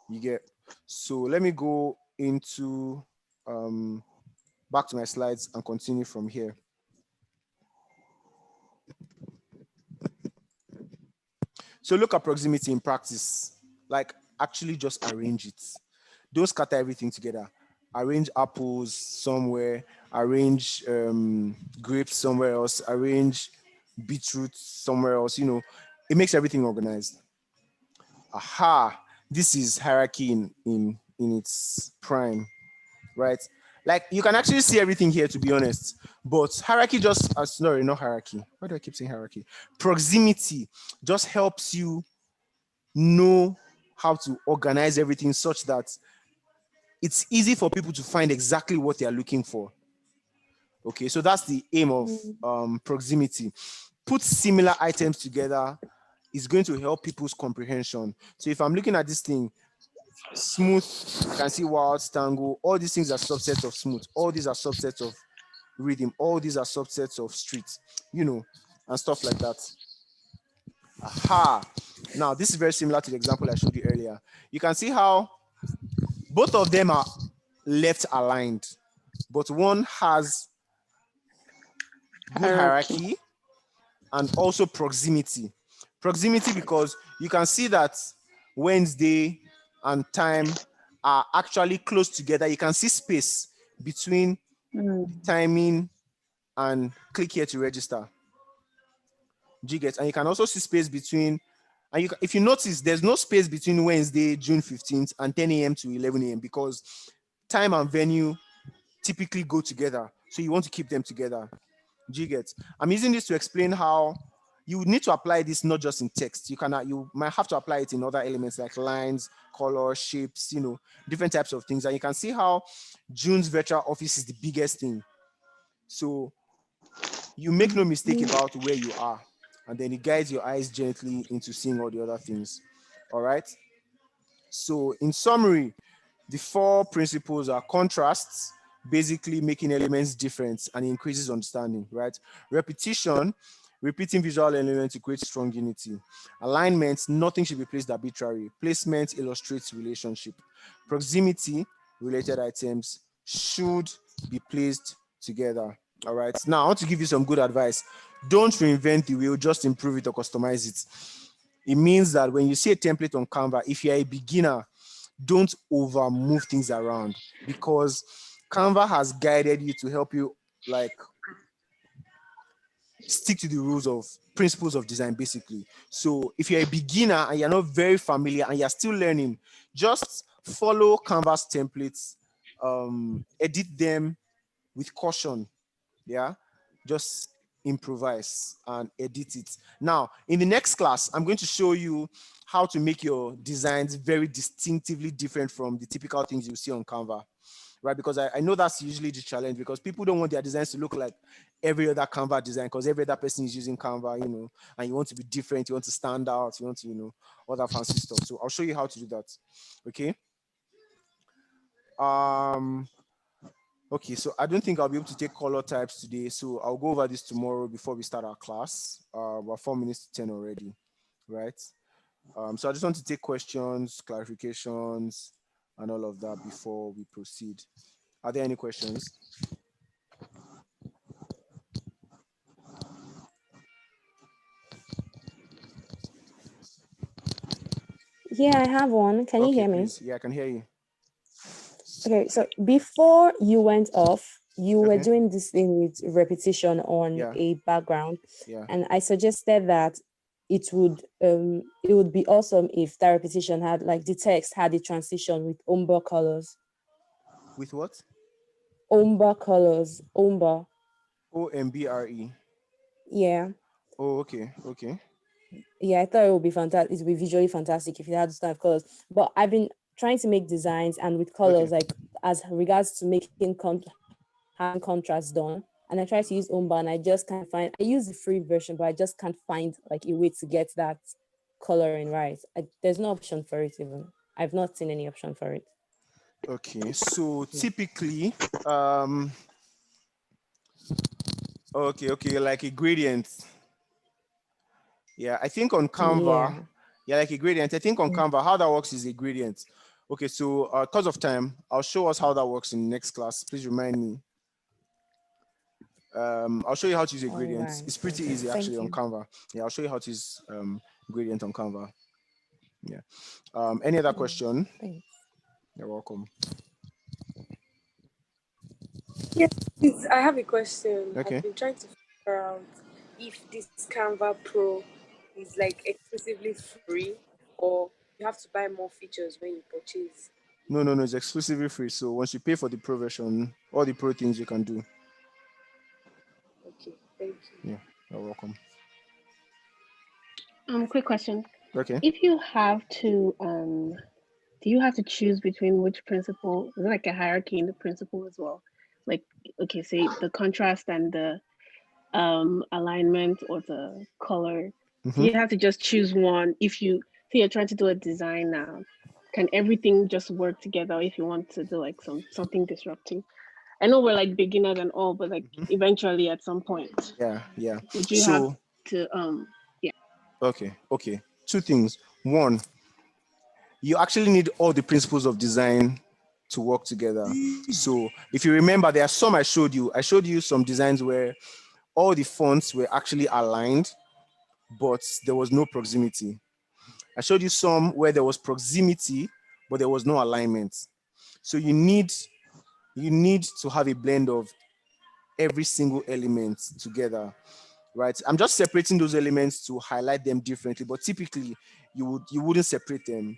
You get? So let me go into back to my slides and continue from here. So look at proximity in practice. Like actually just arrange it. Don't scatter everything together. Arrange apples somewhere, arrange grapes somewhere else, arrange beetroot somewhere else. You know, it makes everything organized. Aha, this is hierarchy in its prime, right? Like you can actually see everything here, to be honest. But hierarchy just, sorry, not hierarchy. Why do I keep saying hierarchy? Proximity just helps you know how to organize everything such that it's easy for people to find exactly what they are looking for. Okay, so that's the aim of proximity. Put similar items together is going to help people's comprehension. So if I'm looking at this thing, smooth, you can see wild, tango, all these things are subsets of smooth, all these are subsets of rhythm, all these are subsets of street, you know, and stuff like that. Aha. Now, this is very similar to the example I showed you earlier. You can see how both of them are left aligned, but one has good hierarchy and also proximity. Proximity because you can see that Wednesday and time are actually close together. You can see space between timing and click here to register. Do you get? And you can also see space between, and if you notice, there's no space between Wednesday, June 15th and 10 a.m. to 11 a.m. because time and venue typically go together. So you want to keep them together. Do you get? I'm using this to explain how you need to apply this not just in text. You might have to apply it in other elements like lines, color, shapes, you know, different types of things. And you can see how June's virtual office is the biggest thing. So you make no mistake about where you are, and then it guides your eyes gently into seeing all the other things. All right. So in summary, the 4 principles are contrasts, basically making elements different and increases understanding, right? Repetition, repeating visual elements to create strong unity. Alignment, nothing should be placed arbitrary. Placement illustrates relationship. Proximity, related items should be placed together. All right. Now I want to give you some good advice. Don't reinvent the wheel, just improve it or customize it. It means that when you see a template on Canva, if you're a beginner, don't over move things around because Canva has guided you to help you like stick to the rules of principles of design, basically. So if you're a beginner and you're not very familiar and you're still learning, just follow Canva's templates, edit them with caution. Yeah, just improvise and edit it. Now, in the next class, I'm going to show you how to make your designs very distinctively different from the typical things you see on Canva, right? Because I know that's usually the challenge because people don't want their designs to look like every other Canva design because every other person is using Canva, you know, and you want to be different, you want to stand out, you want to, you know, all that fancy stuff. So I'll show you how to do that. Okay. Okay, so I don't think I'll be able to take color types today. So I'll go over this tomorrow before we start our class. We're 4 minutes to 10 already, right? So I just want to take questions, clarifications, and all of that before we proceed. Are there any questions? Yeah, I have one. Can you hear me? Please. Yeah, I can hear you. Okay, so before you went off, you were Okay. doing this thing with repetition on Yeah. a background, Yeah. and I suggested that it would be awesome if that repetition had like the text had a transition with umber colors. With what? Umber colors. Umber. OMBRE. Yeah. Oh, okay. Okay. Yeah, I thought it would be fantastic. It would be visually fantastic if it had those kind of colors. But I've been trying to make designs and with colors, Okay. like as regards to making having contrast done. And I try to use Umba and I just can't find, I use the free version, but I just can't find like a way to get that coloring right. There's no option for it even. I've not seen any option for it. Okay. So typically, okay, like a gradient. Yeah, I think on Canva, Yeah. like a gradient. I think on Canva, how that works is a gradient. Okay, so because of time, I'll show us how that works in the next class. Please remind me. I'll show you how to use a All gradient. right. It's pretty Okay. easy Thank actually on you. Canva. Yeah, I'll show you how to use gradient on Canva. Yeah. Any other question? Thanks. You're welcome. Yes, please, I have a question. Okay. I've been trying to figure out if this Canva Pro is like exclusively free or you have to buy more features when you purchase. No, it's exclusively free. So once you pay for the pro version, all the pro things you can do. Okay, thank you. Yeah, you're welcome. Quick question. Okay. If you have to, do you have to choose between which principle? Is it like a hierarchy in the principle as well? Like, okay, say the contrast and the alignment or the color. Do you have to just choose one? If you say you're trying to do a design now, can everything just work together if you want to do like something disruptive? I know we're like beginners and all, but like eventually at some point, Yeah. would you have to yeah. Okay. Two things. One, you actually need all the principles of design to work together. So if you remember, there are some I showed you. I showed you some designs where all the fonts were actually aligned, but there was no proximity. I showed you some where there was proximity, but there was no alignment. So you need to have a blend of every single element together, right? I'm just separating those elements to highlight them differently, but typically you wouldn't separate them,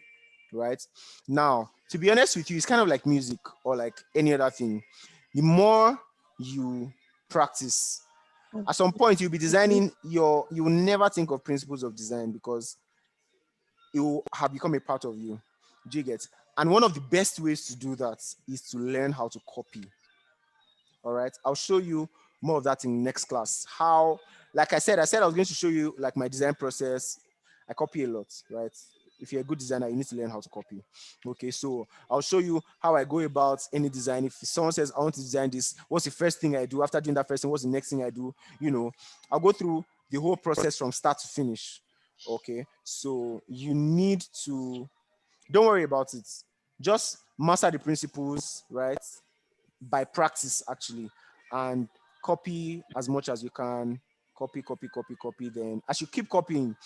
right? Now, to be honest with you, it's kind of like music or like any other thing. The more you practice, at some point you'll be designing you will never think of principles of design because it will have become a part of you. Do you get? And one of the best ways to do that is to learn how to copy. All right, I'll show you more of that in next class. How, like I said I was going to show you like my design process. I copy a lot, right? If you're a good designer, you need to learn how to copy. Okay, so I'll show you how I go about any design. If someone says I want to design this, what's the first thing I do? After doing that first thing, what's the next thing I do? I'll go through the whole process from start to finish. Okay, so you need to, don't worry about it, just master the principles, right? By practice actually, and copy as much as you can. Copy. Then as you keep copying,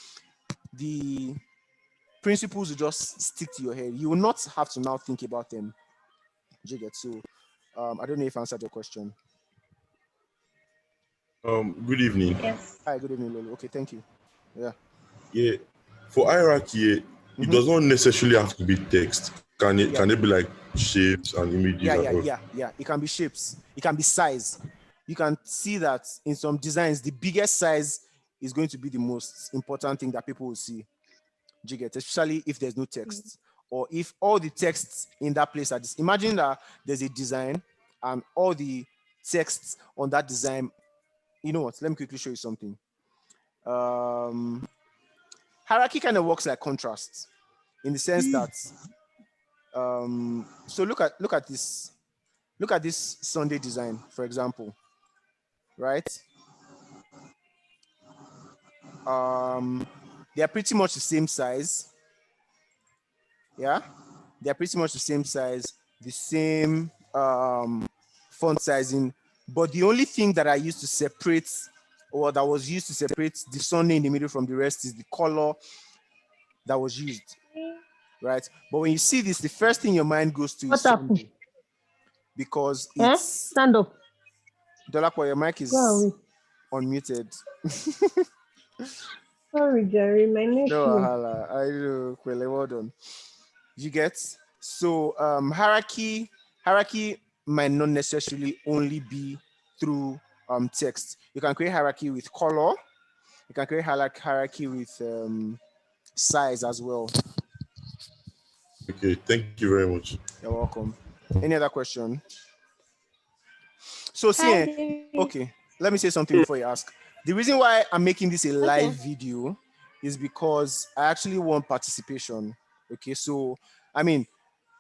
the principles will just stick to your head. You will not have to now think about them. Do you get? So I don't know if I answered your question. Good evening. Yes. Hi, good evening, Lolo. Okay, thank you. Yeah. For hierarchy, it does not necessarily have to be text. Can it be like shapes and images? Yeah. It can be shapes. It can be size. You can see that in some designs, the biggest size is going to be the most important thing that people will see. Do you get? Especially if there's no text, or if all the texts in that place are this. Imagine that there's a design and all the texts on that design. You know what? Let me quickly show you something. Hierarchy kind of works like contrast in the sense that so look at this Sunday design, for example, right? They are pretty much the same size. Yeah, they're pretty much the same size, the same font sizing, but the only thing that I used to separate, or that was used to separate the Sunday in the middle from the rest, is the color that was used, right? But when you see this, the first thing your mind goes to is Sunday, because it's stand up. Dolapo, your mic is unmuted. Sorry, Jerry, my nephew. No, I know, well done. You get? So hierarchy might not necessarily only be through text. You can create hierarchy with color. You can create hierarchy with size as well. Okay, thank you very much. You're welcome. Any other question? So see, okay, let me say something before you ask. The reason why I'm making this a live video is because I actually want participation. Okay, so I mean,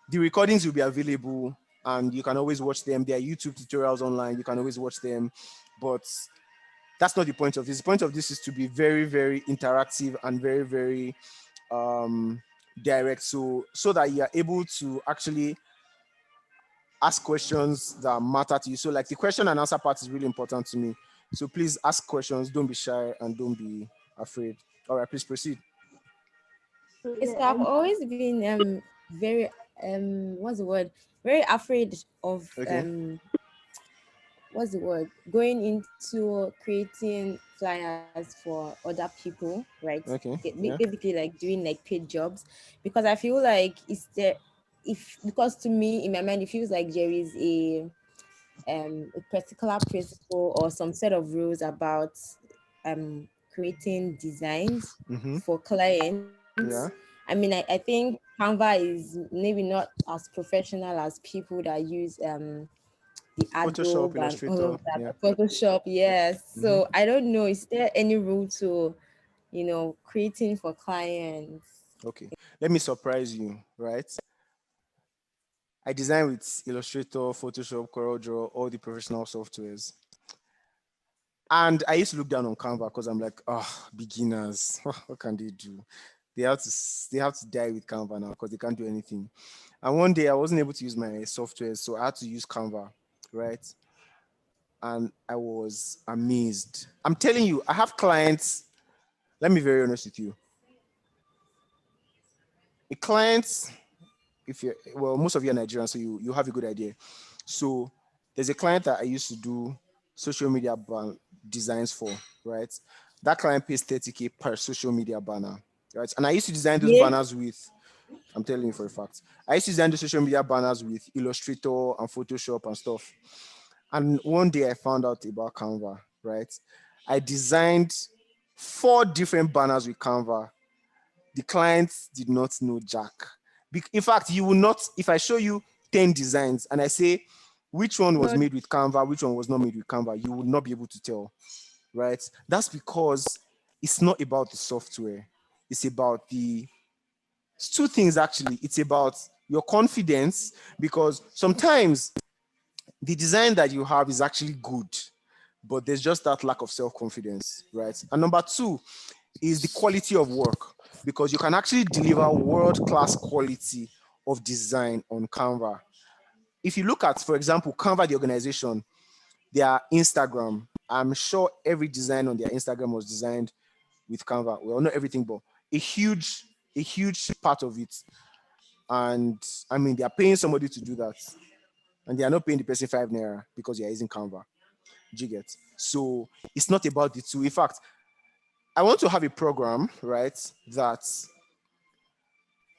the recordings will be available and you can always watch them. There are YouTube tutorials online. You can always watch them, but that's not the point of this. The point of this is to be very, very interactive and very, very direct. So that you are able to actually ask questions that matter to you. So like the question and answer part is really important to me. So please ask questions. Don't be shy and don't be afraid. All right, please proceed. It's I've always been very what's the word? Very afraid of Okay. what's the word? Going into creating flyers for other people, right? Okay. Yeah. Basically like doing like paid jobs, because I feel like it's there if because to me in my mind it feels like there is a particular principle or some set of rules about creating designs Mm-hmm. for clients. Yeah. I mean, I think Canva is maybe not as professional as people that use the Photoshop, Adobe and all Illustrator. of that, Yeah. the Photoshop, yes. Mm-hmm. So I don't know, is there any rule to, creating for clients? Okay. Let me surprise you, right? I design with Illustrator, Photoshop, CorelDRAW, all the professional softwares. And I used to look down on Canva because I'm like, oh, beginners, what can they do? They have to die with Canva now because they can't do anything. And one day I wasn't able to use my software, so I had to use Canva, right? And I was amazed. I'm telling you, I have clients. Let me be very honest with you. A client, if you well, most of you are Nigerian, so you have a good idea. So there's a client that I used to do social media designs for, right? That client pays 30K per social media banner, right? And I used to design those Yeah. banners with, I'm telling you for a fact, I used to design the social media banners with Illustrator and Photoshop and stuff. And one day I found out about Canva, right? I designed 4 different banners with Canva. The client did not know Jack. In fact, you will not, if I show you 10 designs and I say which one was But made with Canva, which one was not made with Canva, you would not be able to tell, right? That's because it's not about the software. It's about it's 2 things actually. It's about your confidence, because sometimes the design that you have is actually good, but there's just that lack of self-confidence, right? And number 2 is the quality of work, because you can actually deliver world-class quality of design on Canva. If you look at, for example, Canva, the organization, their Instagram, I'm sure every design on their Instagram was designed with Canva. Well, not everything, but a huge part of it. And I mean, they are paying somebody to do that, and they are not paying the person 5 naira because they are using Canva. Do you get? So it's not about the two. In fact, I want to have a program, right, that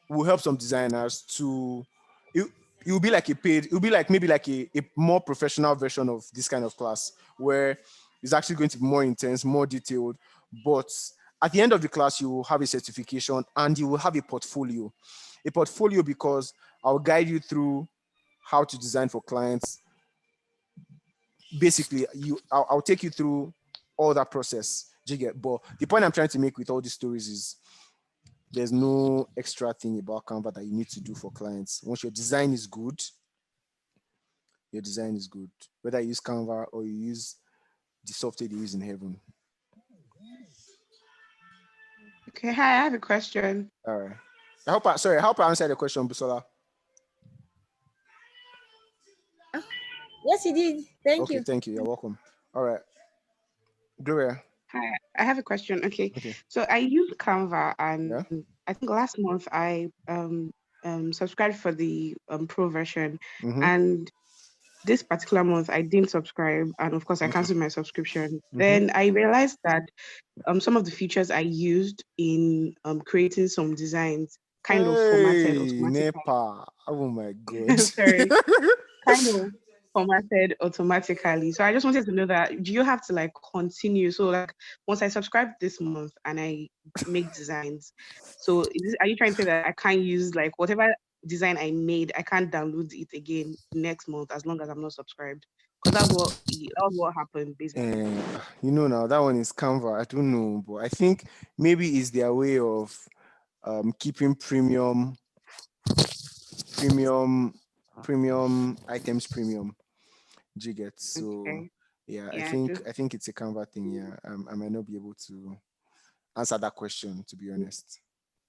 will help some designers to it will be like a paid, it will be like maybe like a more professional version of this kind of class, where it's actually going to be more intense, more detailed. But at the end of the class, you will have a certification and you will have a portfolio. A portfolio because I'll guide you through how to design for clients. Basically, I'll take you through all that process. Do you get? But the point I'm trying to make with all these stories is there's no extra thing about Canva that you need to do for clients. Once your design is good, your design is good. Whether you use Canva or you use the software they use in heaven. Okay, hi, I have a question. All right. I hope I answered the question, Busola. yes, you did. Thank Okay, you. thank you. You're welcome. All right. Gloria. Hi, I have a question. Okay, Okay. so I use Canva, Yeah. and I think last month I subscribed for the pro version, Mm-hmm. and this particular month I didn't subscribe, and of course I Okay. canceled my subscription. Mm-hmm. Then I realized that some of the features I used in creating some designs kind of formatted Hey, automatically. Nepa. Oh my God. Sorry, kind of formatted automatically. So I just wanted to know that, do you have to like continue? So like once I subscribe this month and I make designs, so are you trying to say that I can't use like whatever design I made, I can't download it again next month as long as I'm not subscribed? Because that was what happened basically. Now that one is Canva. I don't know, but I think maybe it's their way of keeping premium items premium. Do you get? So Okay. yeah, I Yeah, think just I think it's a Canva thing. Yeah, I might not be able to answer that question, to be honest.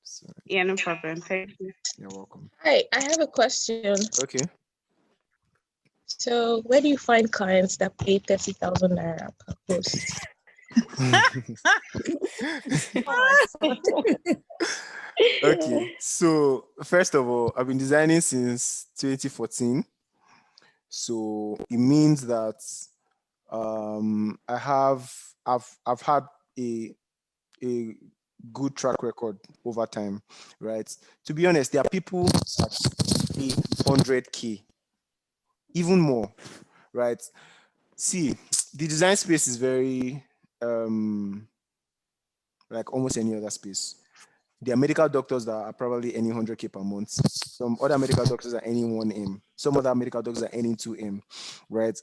So yeah, no problem. Thank you. you're welcome. Hi, I have a question. Okay. So, where do you find clients that pay 30,000 naira per post? Okay, so first of all, I've been designing since 2014. So it means that I've had a good track record over time, right? To be honest, there are people that pay 100K, even more, right? See, the design space is very like almost any other space. There are medical doctors that are probably earning 100K per month. Some other medical doctors are earning 1M. Some other medical doctors are earning 2M, right?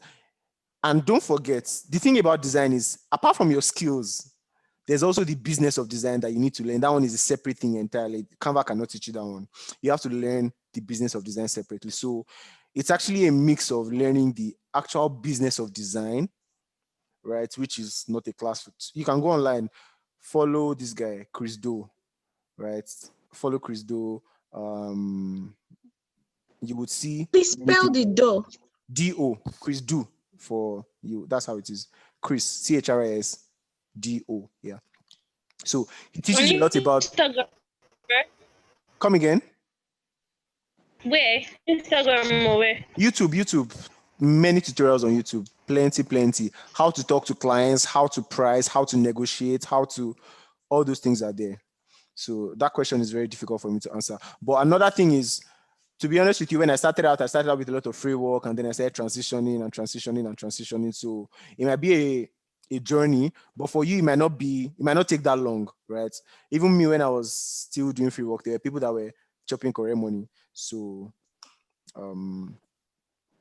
And don't forget, the thing about design is, apart from your skills, there's also the business of design that you need to learn. That one is a separate thing entirely. Canva cannot teach you that one. You have to learn the business of design separately. So it's actually a mix of learning the actual business of design, right? Which is not a class. You can go online, follow this guy, Chris Do, right? Follow Chris Do. You would see. Please spell the Do. D-O, Chris Do for you. That's how it is. Chris, CHRIS, D-O. Yeah. So he teaches you a lot about. Instagram. Come again? Where? Instagram or where? YouTube. Many tutorials on YouTube. Plenty. How to talk to clients, how to price, how to negotiate, all those things are there. So that question is very difficult for me to answer. But another thing is, to be honest with you, when I started out with a lot of free work, and then I started transitioning. So it might be a journey, but for you, it might not take that long, right? Even me, when I was still doing free work, there were people that were chopping career money. So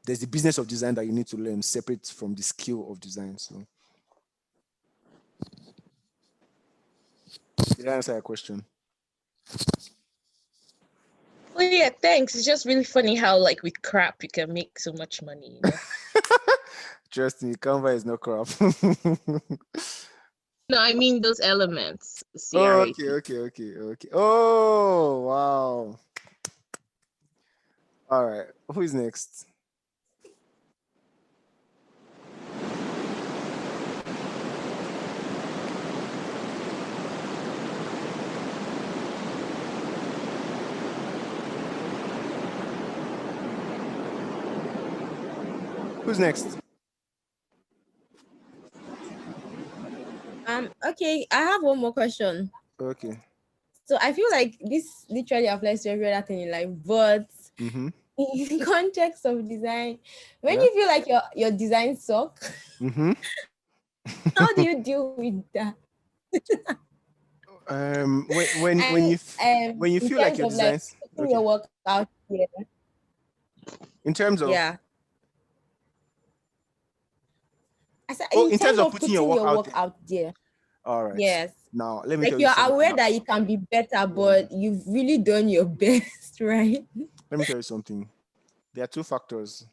there's the business of design that you need to learn separate from the skill of design. So did I answer your question? Oh yeah, thanks. It's just really funny how like with crap you can make so much money. You know? Trust me, Canva is no crap. No, I mean those elements. Oh, CRAP. okay. Oh, wow. All right. Who is next? Who's next? Okay, I have one more question. Okay. So I feel like this literally applies to every other thing in life, but in the context of design, when you feel like your design suck, how do you deal with that? When you feel like your designs, putting your work out there. In terms of I said, in terms of putting your work out there. All right. Yes. Now let me tell you you're something. aware that you can be better, but you've really done your best, right? Let me tell you something. There are two factors.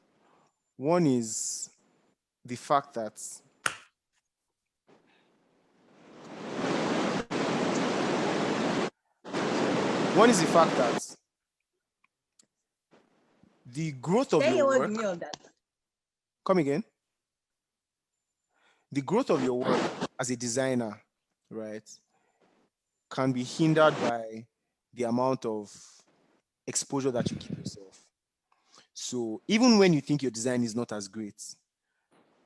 One is the fact that the growth of your work. Come again. The growth of your work as a designer, right, can be hindered by the amount of exposure that you give yourself. So even when you think your design is not as great,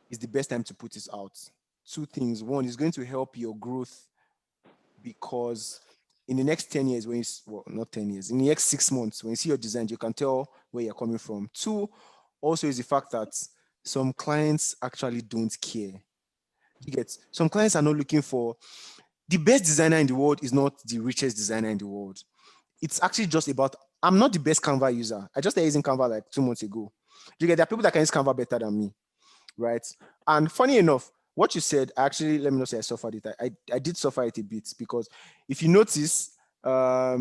it's the best time to put it out. Two things. One, is going to help your growth because in the next 10 years, not 10 years, in the next 6 months, when you see your design, you can tell where you're coming from. Two, also is the fact that some clients actually don't care. You get, some clients are not looking for the best designer in the world is not the richest designer in the world. It's actually just about, I'm not the best Canva user. I just started using Canva like 2 months ago. You get, there are people that can use Canva better than me, right? And funny enough, what you said, actually, let me not say I suffered it. I did suffer it a bit because if you notice, I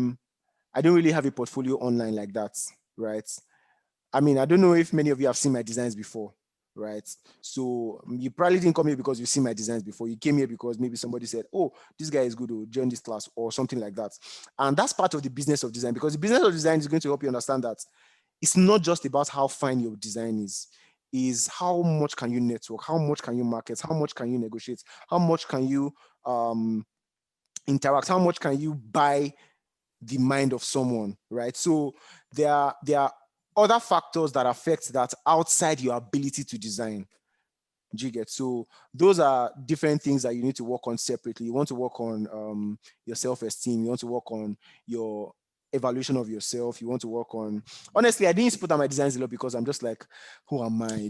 don't really have a portfolio online like that, right? I mean, I don't know if many of you have seen my designs before, right? So you probably didn't come here because you've seen my designs before. You came here because maybe somebody said, oh, this guy is good to join this class or something like that. And that's part of the business of design, because the business of design is going to help you understand that it's not just about how fine your design is. is how much can you network, how much can you market, how much can you negotiate, how much can you interact, how much can you buy the mind of someone, right? So there are other factors that affect that outside your ability to design. Do you get? So those are different things that you need to work on separately. You want to work on your self-esteem. You want to work on your evaluation of yourself. You want to work on, honestly, I didn't put on my designs a lot because I'm just like, who am I?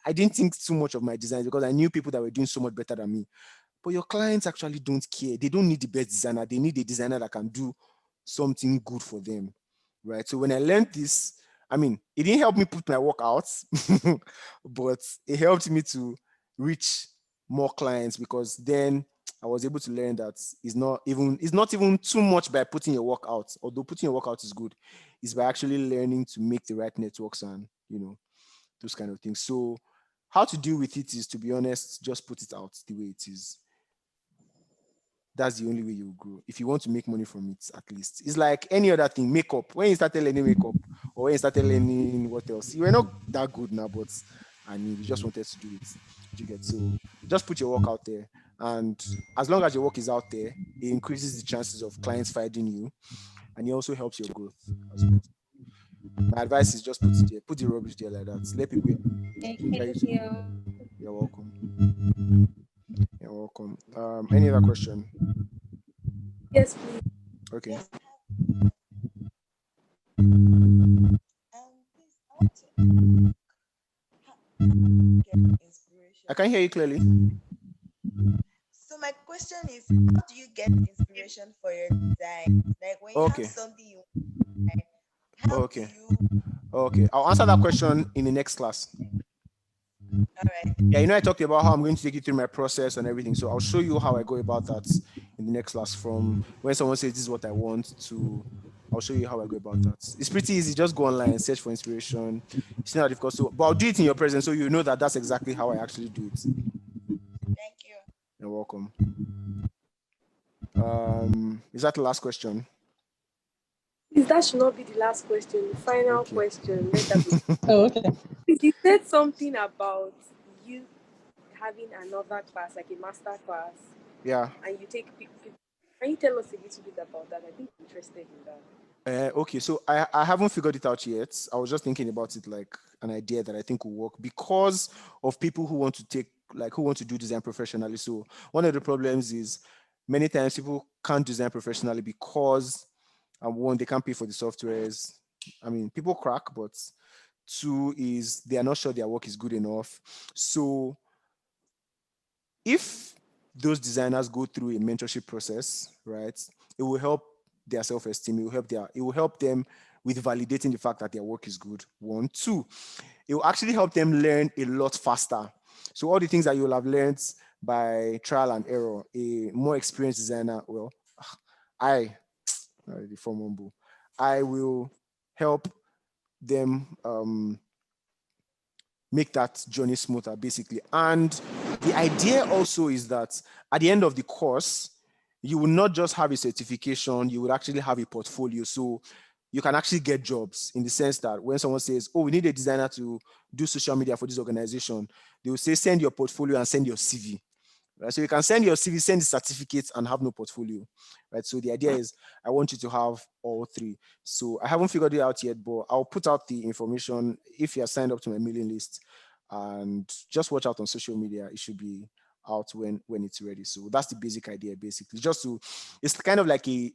I didn't think too much of my designs because I knew people that were doing so much better than me. But your clients actually don't care. They don't need the best designer. They need a designer that can do something good for them, right? So when I learned this, I mean, it didn't help me put my work out, but it helped me to reach more clients, because then I was able to learn that it's not even too much by putting your work out, although putting your work out is good. It's by actually learning to make the right networks and, those kind of things. So how to deal with it is, to be honest, just put it out the way it is. That's the only way you grow. If you want to make money from it, at least. It's like any other thing, makeup. When you started learning makeup, or when you started learning what else, you were not that good now, but I mean, you just wanted to do it. You get? So just put your work out there. And as long as your work is out there, it increases the chances of clients finding you, and it also helps your growth as well. My advice is just put it there. Put the rubbish there like that. Let people hear you. Thank you. You're welcome. You're welcome. Any other question? Yes, please. Okay. Yes. Please, I want to get inspiration. I can hear you clearly. So my question is, how do you get inspiration for your design? Like when you have something you want to design, how do you? Okay. I'll answer that question in the next class. All right. Yeah, I talked about how I'm going to take you through my process and everything. So I'll show you how I go about that in the next class. From when someone says this is what I want to, I'll show you how I go about that. It's pretty easy. Just go online and search for inspiration. It's not difficult. So, but I'll do it in your presence so you know that that's exactly how I actually do it. Thank you. You're welcome. Is that the last question? That should not be the last question. The final question. Let that be. Oh, okay. You said something about you having another class, like a master class. Yeah. And you take people. Can you tell us a little bit about that? I think I'm interested in that. Okay, so I haven't figured it out yet. I was just thinking about it like an idea that I think will work because of people who want to do design professionally. So one of the problems is many times people can't design professionally because one, they can't pay for the softwares. I mean, people crack, but two is they are not sure their work is good enough. So if those designers go through a mentorship process, right, it will help their self-esteem. It will help them with validating the fact that their work is good. One, two, it will actually help them learn a lot faster. So all the things that you will have learned by trial and error, a more experienced designer, well, I will help them make that journey smoother, basically. And the idea also is that at the end of the course, you will not just have a certification, you will actually have a portfolio. So you can actually get jobs, in the sense that when someone says, oh, we need a designer to do social media for this organization, they will say, send your portfolio and send your CV. Right? So you can send your CV, send the certificates, and have no portfolio. Right? So the idea is I want you to have all three. So I haven't figured it out yet, but I'll put out the information if you are signed up to my mailing list, and just watch out on social media. It should be out when it's ready. So that's the basic idea, basically. It's kind of like a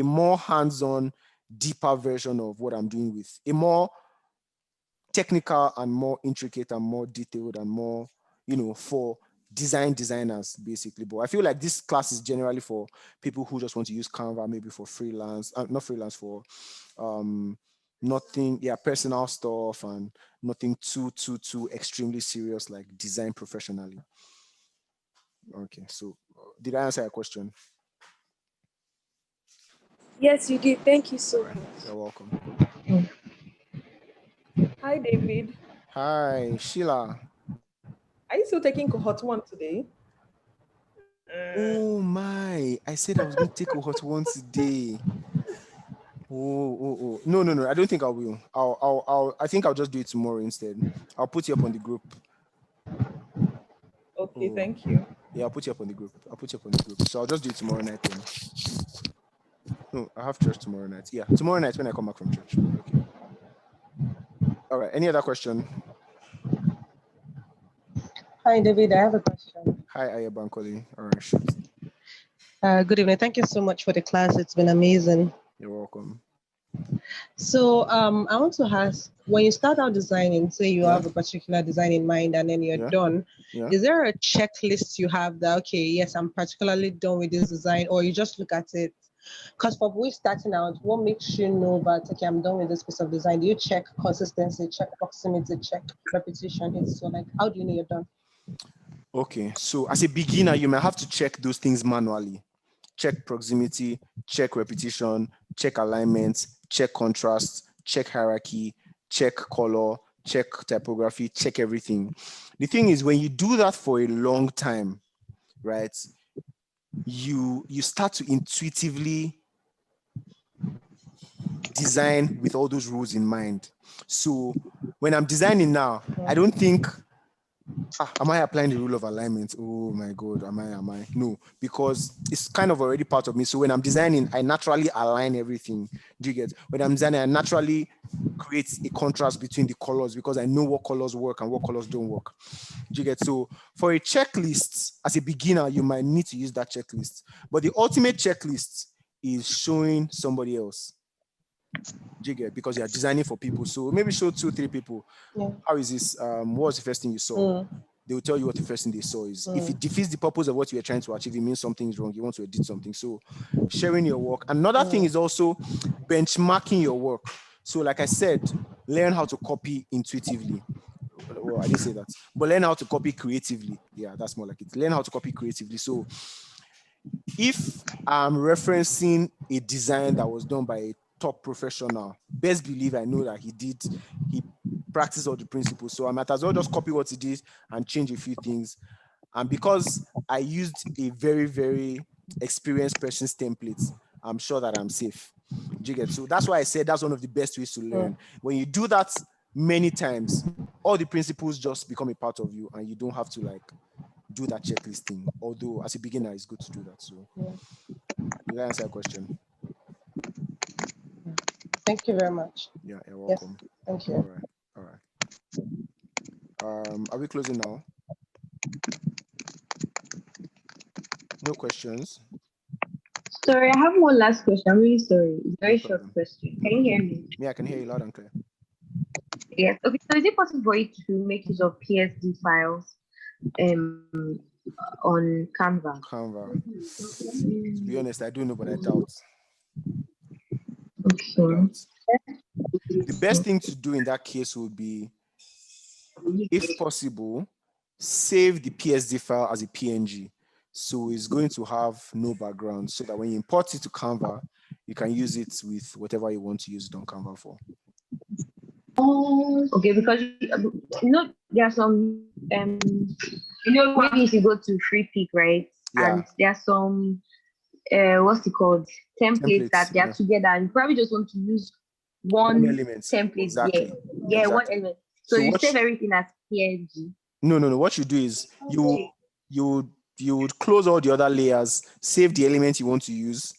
more hands-on, deeper version of what I'm doing, with a more technical and more intricate and more detailed and more, for designers, basically. But I feel like this class is generally for people who just want to use Canva, maybe for freelance, not freelance, for personal stuff, and nothing too extremely serious, like design professionally. Okay, so did I answer your question? Yes, you did. Thank you so much. You're welcome. Hi, David. Hi, Sheila. Are you still taking cohort 1 today? Oh my! I said I was going to take cohort 1 today. Oh. No. I don't think I will. I think I'll just do it tomorrow instead. I'll put you up on the group. Okay, thank you. Yeah, I'll put you up on the group. So I'll just do it tomorrow night then. No, I have church tomorrow night. Yeah, tomorrow night when I come back from church. Okay. All right. Any other question? Hi, David. I have a question. Hi, Aya Bankole. All right, shoot. Good evening. Thank you so much for the class. It's been amazing. You're welcome. So I want to ask, when you start out designing, say you have a particular design in mind and then you're done, is there a checklist you have that, okay, yes, I'm particularly done with this design, or you just look at it? Because for we starting out, what makes you know that, okay, I'm done with this piece of design? Do you check consistency, check proximity, check repetition? So like, how do you know you're done? Okay, so as a beginner, you might have to check those things manually. Check proximity, check repetition, check alignment, check contrast, check hierarchy, check color, check typography, check everything. The thing is, when you do that for a long time, right, you start to intuitively design with all those rules in mind. So when I'm designing now, I don't think, am I applying the rule of alignment? Oh my God, am I? No, because it's kind of already part of me. So when I'm designing, I naturally align everything. Do you get? When I'm designing, I naturally create a contrast between the colors because I know what colors work and what colors don't work. Do you get? So for a checklist, as a beginner, you might need to use that checklist. But the ultimate checklist is showing somebody else. Do you get? Because you are designing for people. So maybe show 2-3 people. Yeah. How is this? What was the first thing you saw? They will tell you what the first thing they saw is. If it defeats the purpose of what you are trying to achieve, it means something is wrong. You want to edit something. So sharing your work. Another thing is also benchmarking your work. So like I said, learn how to copy intuitively. Well, I didn't say that, but learn how to copy creatively. Yeah, that's more like it. Learn how to copy creatively. So if I'm referencing a design that was done by a top professional, best believe I know that he practiced all the principles. So I might as well just copy what he did and change a few things. And because I used a very, very experienced person's templates, I'm sure that I'm safe. Do you get? So that's why I said that's one of the best ways to learn. When you do that many times, all the principles just become a part of you and you don't have to like do that checklist thing. Although as a beginner, it's good to do that. So did I answer your question? Thank you very much. Yeah, you're welcome. Yes, thank you. All right. Are we closing now? No questions? Sorry, I have one last question. I'm really sorry. It's a very short question. Can you hear me? Yeah, I can hear you loud and clear. Yes. Okay. So is it possible for you to make use of PSD files on Canva? To be honest, I do know, but I doubt. Okay. The best thing to do in that case would be, if possible, save the PSD file as a PNG. So it's going to have no background so that when you import it to Canva, you can use it with whatever you want to use it on Canva for. Oh, okay. Because there are some maybe if you go to Free Pick, right? Yeah. And there are some what's it called? Templates that they are together, and you probably just want to use one template. Exactly. Yeah, one element. So you save everything as PNG. No. What you do is you would close all the other layers, save the element you want to use,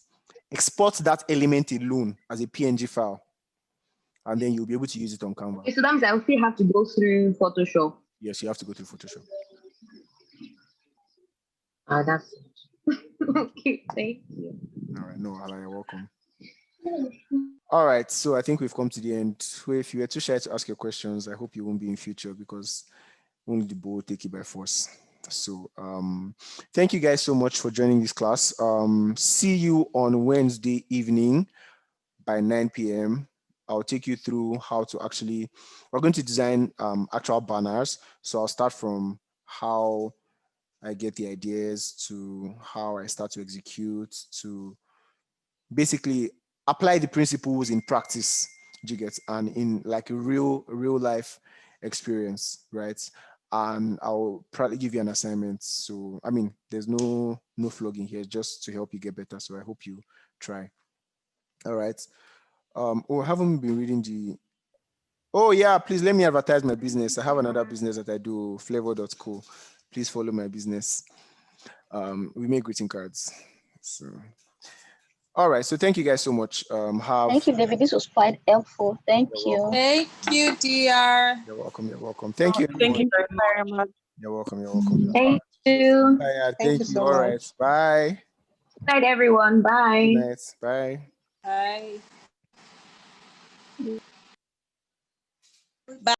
export that element alone as a PNG file, and then you'll be able to use it on Canva. Okay, so that means I will still have to go through Photoshop. Yes, you have to go through Photoshop. That's okay. Thank you. All right, no, Ala, you're welcome. All right, so I think we've come to the end. So if you were too shy to ask your questions, I hope you won't be in future because only the bull will take you by force. So thank you guys so much for joining this class. See you on Wednesday evening by 9 p.m. I'll take you through how to we're going to design actual banners. So I'll start from how I get the ideas to how I start to execute to basically apply the principles in practice, you get, and in like a real life experience, right? And I'll probably give you an assignment. So, I mean, there's no flogging here, just to help you get better. So I hope you try. All right. I haven't been reading Oh yeah, please let me advertise my business. I have another business that I do, flavor.co. Please follow my business. We make greeting cards. So, all right. So thank you guys so much. Thank you, David. This was quite helpful. Thank you. Thank you, DR. You're welcome. You're welcome. Thank you. Thank you Everyone. very much. You're welcome. You're welcome. Thank you. Thank you. so All much. right. Bye. Good night, everyone. Bye. Good night. Bye. Bye.